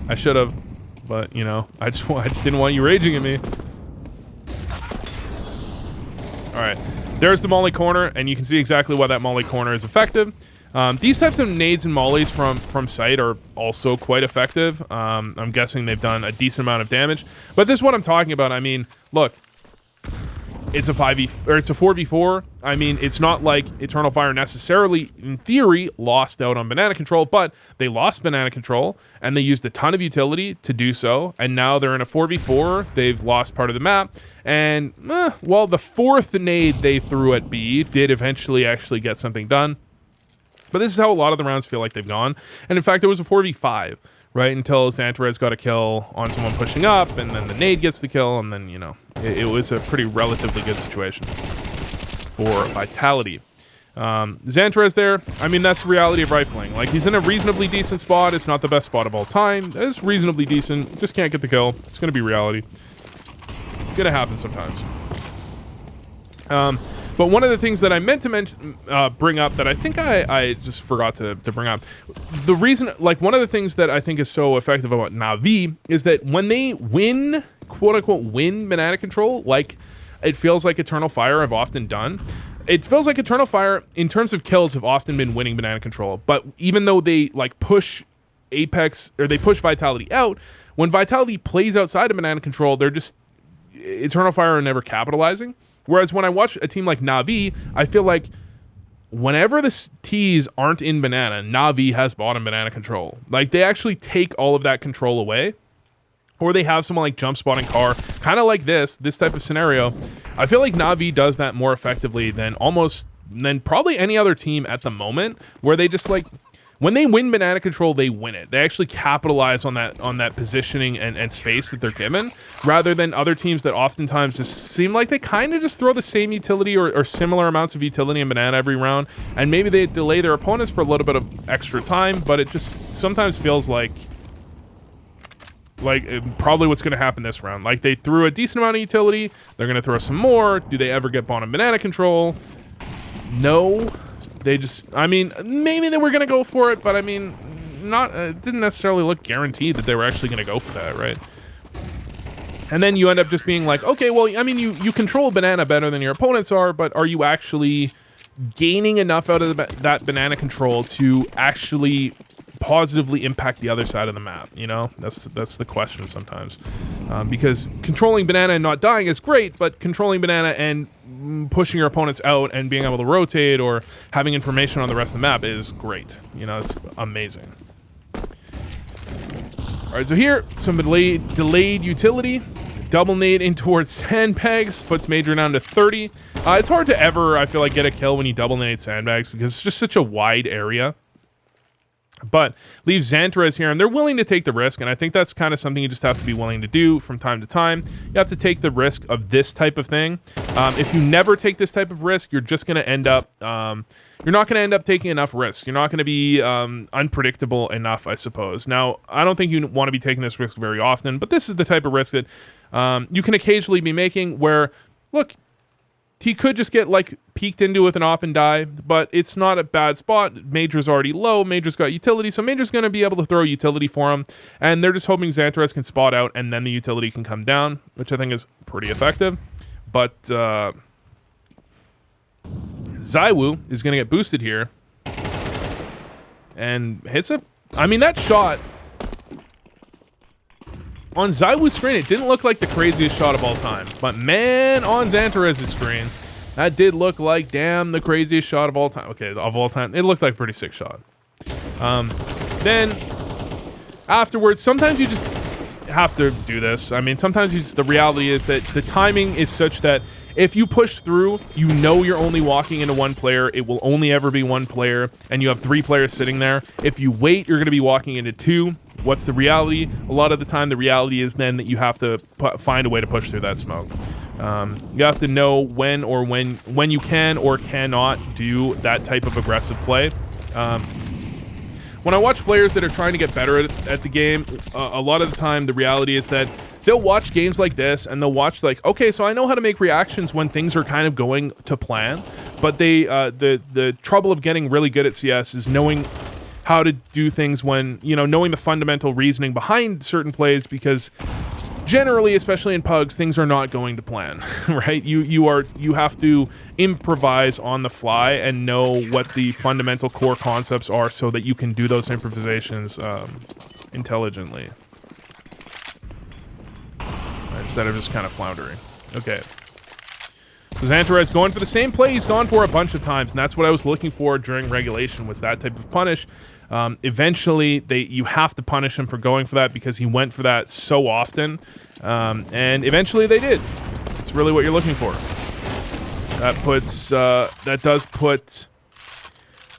I should have. But, I just didn't want you raging at me. Alright. There's the molly corner, and you can see exactly why that molly corner is effective. These types of nades and mollies from sight are also quite effective. I'm guessing they've done a decent amount of damage. But this is what I'm talking about. I mean, look, it's a 4v4. I mean, it's not like Eternal Fire necessarily, in theory, lost out on banana control, but they lost banana control, and they used a ton of utility to do so, and now they're in a 4v4. They've lost part of the map, and, well, the fourth nade they threw at B did eventually actually get something done. But this is how a lot of the rounds feel like they've gone. And in fact, it was a 4v5, right? Until Xantares got a kill on someone pushing up, and then the nade gets the kill, and then, it was a pretty relatively good situation for Vitality. Xantares there, I mean, that's the reality of rifling. Like, he's in a reasonably decent spot. It's not the best spot of all time. It's reasonably decent. Just can't get the kill. It's going to be reality. It's going to happen sometimes. But one of the things that I meant to bring up that I think I just forgot to bring up, the reason, like, one of the things that I think is so effective about Na'Vi is that when they win, quote unquote, win banana control, like it feels like Eternal Fire have often done, it feels like Eternal Fire, in terms of kills, have often been winning banana control. But even though they, like, push Apex, or they push Vitality out, when Vitality plays outside of banana control, they're just, Eternal Fire are never capitalizing. Whereas when I watch a team like Na'Vi, I feel like whenever the T's aren't in banana, Na'Vi has bottom banana control. Like, they actually take all of that control away. Or they have someone like jump spotting car, kind of like this type of scenario. I feel like Na'Vi does that more effectively than probably any other team at the moment, where they just, like, when they win banana control, they win it. They actually capitalize on that positioning and space that they're given, rather than other teams that oftentimes just seem like they kind of just throw the same utility or similar amounts of utility in banana every round, and maybe they delay their opponents for a little bit of extra time, but it just sometimes feels like probably what's going to happen this round. Like, they threw a decent amount of utility, they're going to throw some more. Do they ever get bottom banana control? No. They just, I mean, maybe they were going to go for it, but I mean, it didn't necessarily look guaranteed that they were actually going to go for that, right? And then you end up just being like, okay, well, I mean, you control banana better than your opponents are, but are you actually gaining enough out of that banana control to actually positively impact the other side of the map? That's the question sometimes, because controlling banana and not dying is great, but controlling banana and pushing your opponents out and being able to rotate or having information on the rest of the map is great. It's amazing. All right, so here, some delayed utility. Double nade in towards sandbags, puts Major down to 30. It's hard to ever, I feel like, get a kill when you double nade sandbags because it's just such a wide area. But leaves Xantares here, and they're willing to take the risk, and I think that's kind of something you just have to be willing to do from time to time. You have to take the risk of this type of thing. If you never take this type of risk, you're just going to end up, you're not going to end up taking enough risk. You're not going to be unpredictable enough, I suppose. Now, I don't think you want to be taking this risk very often, but this is the type of risk that you can occasionally be making where, look, he could just get, like, peeked into with an op and die, but it's not a bad spot. Major's already low. Major's got utility, so Major's going to be able to throw utility for him, and they're just hoping Xantares can spot out, and then the utility can come down, which I think is pretty effective. But Zaiwu is going to get boosted here, and hits it. I mean, that shot On ZywOo's screen, it didn't look like the craziest shot of all time. But man, on Xantares' screen, that did look like, damn, the craziest shot of all time. Okay, of all time, it looked like a pretty sick shot. Then, afterwards, sometimes you just have to do this. I mean, sometimes the reality is that the timing is such that if you push through, you know you're only walking into one player. It will only ever be one player, and you have 3 players sitting there. If you wait, you're going to be walking into 2. What's the reality? A lot of the time, the reality is then that you have to find a way to push through that smoke. You have to know when you can or cannot do that type of aggressive play. When I watch players that are trying to get better at the game, a lot of the time the reality is that they'll watch games like this and they'll watch like, okay, so I know how to make reactions when things are kind of going to plan, but the trouble of getting really good at CS is knowing how to do things when, knowing the fundamental reasoning behind certain plays, because generally, especially in pugs, things are not going to plan, right? You have to improvise on the fly and know what the fundamental core concepts are so that you can do those improvisations intelligently instead of just kind of floundering. Okay. So Xantares going for the same play he's gone for a bunch of times, and that's what I was looking for during regulation, was that type of punish. Eventually, you have to punish him for going for that because he went for that so often, and eventually they did. That's really what you're looking for. That does put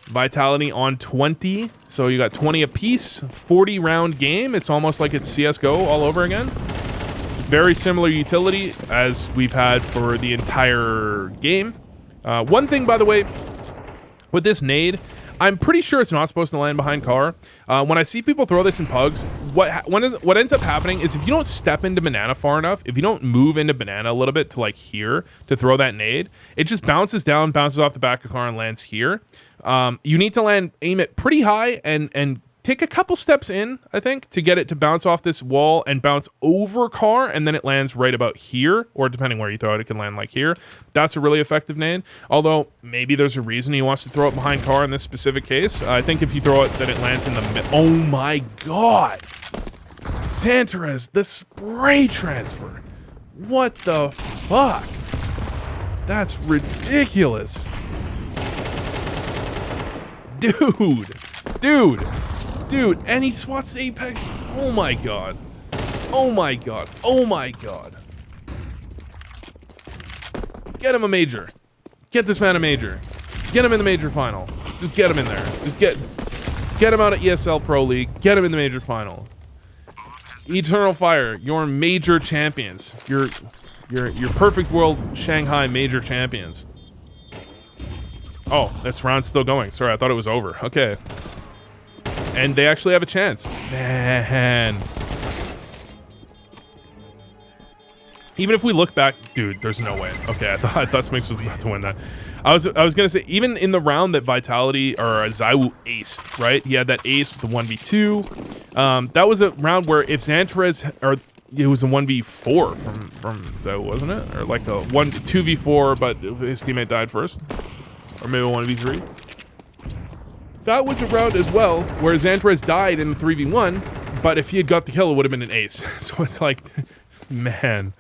Vitality on 20, so you got 20 apiece, 40-round game. It's almost like it's CSGO all over again. Very similar utility as we've had for the entire game. One thing, by the way, with this nade, I'm pretty sure it's not supposed to land behind car. When I see people throw this in pugs, what ends up happening is if you don't step into banana far enough, if you don't move into banana a little bit to like here to throw that nade, it just bounces down, bounces off the back of car and lands here. You need to aim it pretty high and take a couple steps in, I think, to get it to bounce off this wall and bounce over car, and then it lands right about here, or depending where you throw it, it can land like here. That's a really effective nade, although maybe there's a reason he wants to throw it behind car in this specific case. I think if you throw it, then it lands in the mid. Oh my god! Xantares, the spray transfer! What the fuck? That's ridiculous. Dude, and he swats Apex. Oh my god. Oh my god. Oh my god. Get him a major. Get this man a major. Get him in the major final. Just get him in there. Just get him out of ESL Pro League. Get him in the major final. Eternal Fire, your major champions. Your Perfect World Shanghai major champions. Oh, this round's still going. Sorry, I thought it was over. Okay. And they actually have a chance. Man. Even if we look back, dude, there's no way. Okay, I thought Smix was about to win that. I was gonna say, even in the round that Vitality or ZywOo aced, right? He had that ace with the 1v2. That was a round where if Xantares, or it was a 1v4 from ZywOo, wasn't it? Or like a 2v4, but his teammate died first. Or maybe a 1v3. That was a round as well where Xantares died in the 3v1, but if he had got the kill, it would have been an ace. So it's like, man.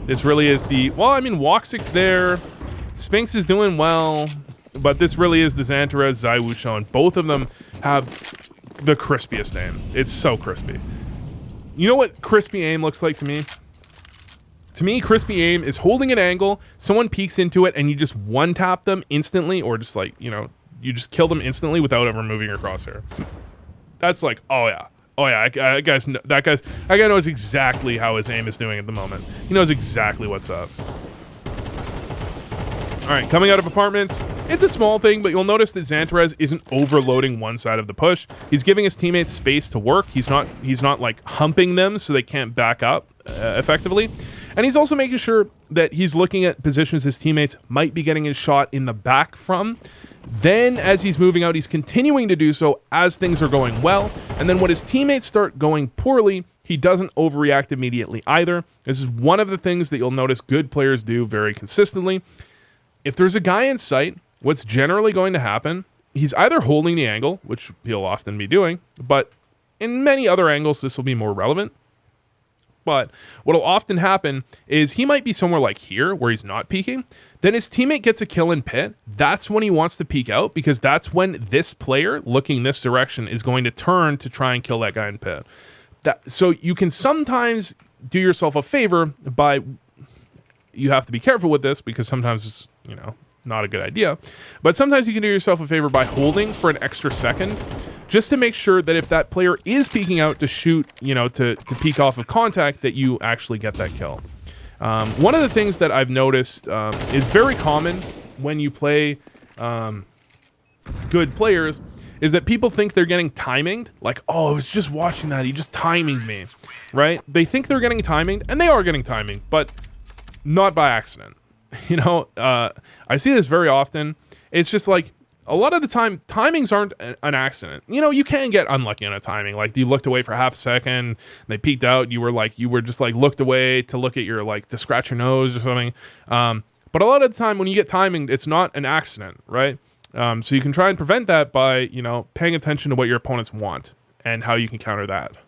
This really is the, well, I mean, Woxic's there, Spinks is doing well, but this really is the Xantares ZywOo show, and both of them have the crispiest aim. It's so crispy. You know what crispy aim looks like to me? To me, crispy aim is holding an angle, someone peeks into it, and you just one-tap them instantly, or just like, you just kill them instantly without ever moving your crosshair. That's like, oh yeah. That guy knows exactly how his aim is doing at the moment. He knows exactly what's up. All right, coming out of apartments, it's a small thing, but you'll notice that Xantares isn't overloading one side of the push. He's giving his teammates space to work. He's not like humping them so they can't back up effectively. And he's also making sure that he's looking at positions his teammates might be getting his shot in the back from. Then, as he's moving out, he's continuing to do so as things are going well. And then when his teammates start going poorly, he doesn't overreact immediately either. This is one of the things that you'll notice good players do very consistently. If there's a guy in sight, what's generally going to happen, he's either holding the angle, which he'll often be doing, but in many other angles, this will be more relevant. But what'll often happen is he might be somewhere like here where he's not peeking. Then his teammate gets a kill in pit. That's when he wants to peek out, because that's when this player looking this direction is going to turn to try and kill that guy in pit. So you can sometimes do yourself a favor by, you have to be careful with this because sometimes it's, not a good idea. But sometimes you can do yourself a favor by holding for an extra second, just to make sure that if that player is peeking out to shoot, to peek off of contact, that you actually get that kill. One of the things that I've noticed is very common when you play good players is that people think they're getting timinged. Like, oh, I was just watching that, he just timinged me, right? They think they're getting timinged, and they are getting timinged, but not by accident. I see this very often. It's just like, a lot of the time, timings aren't an accident. You can get unlucky on a timing. Like, you looked away for half a second, they peeked out, you were just like looked away to look at your, to scratch your nose or something. But a lot of the time when you get timinged, it's not an accident, right? So you can try and prevent that by, paying attention to what your opponents want and how you can counter that.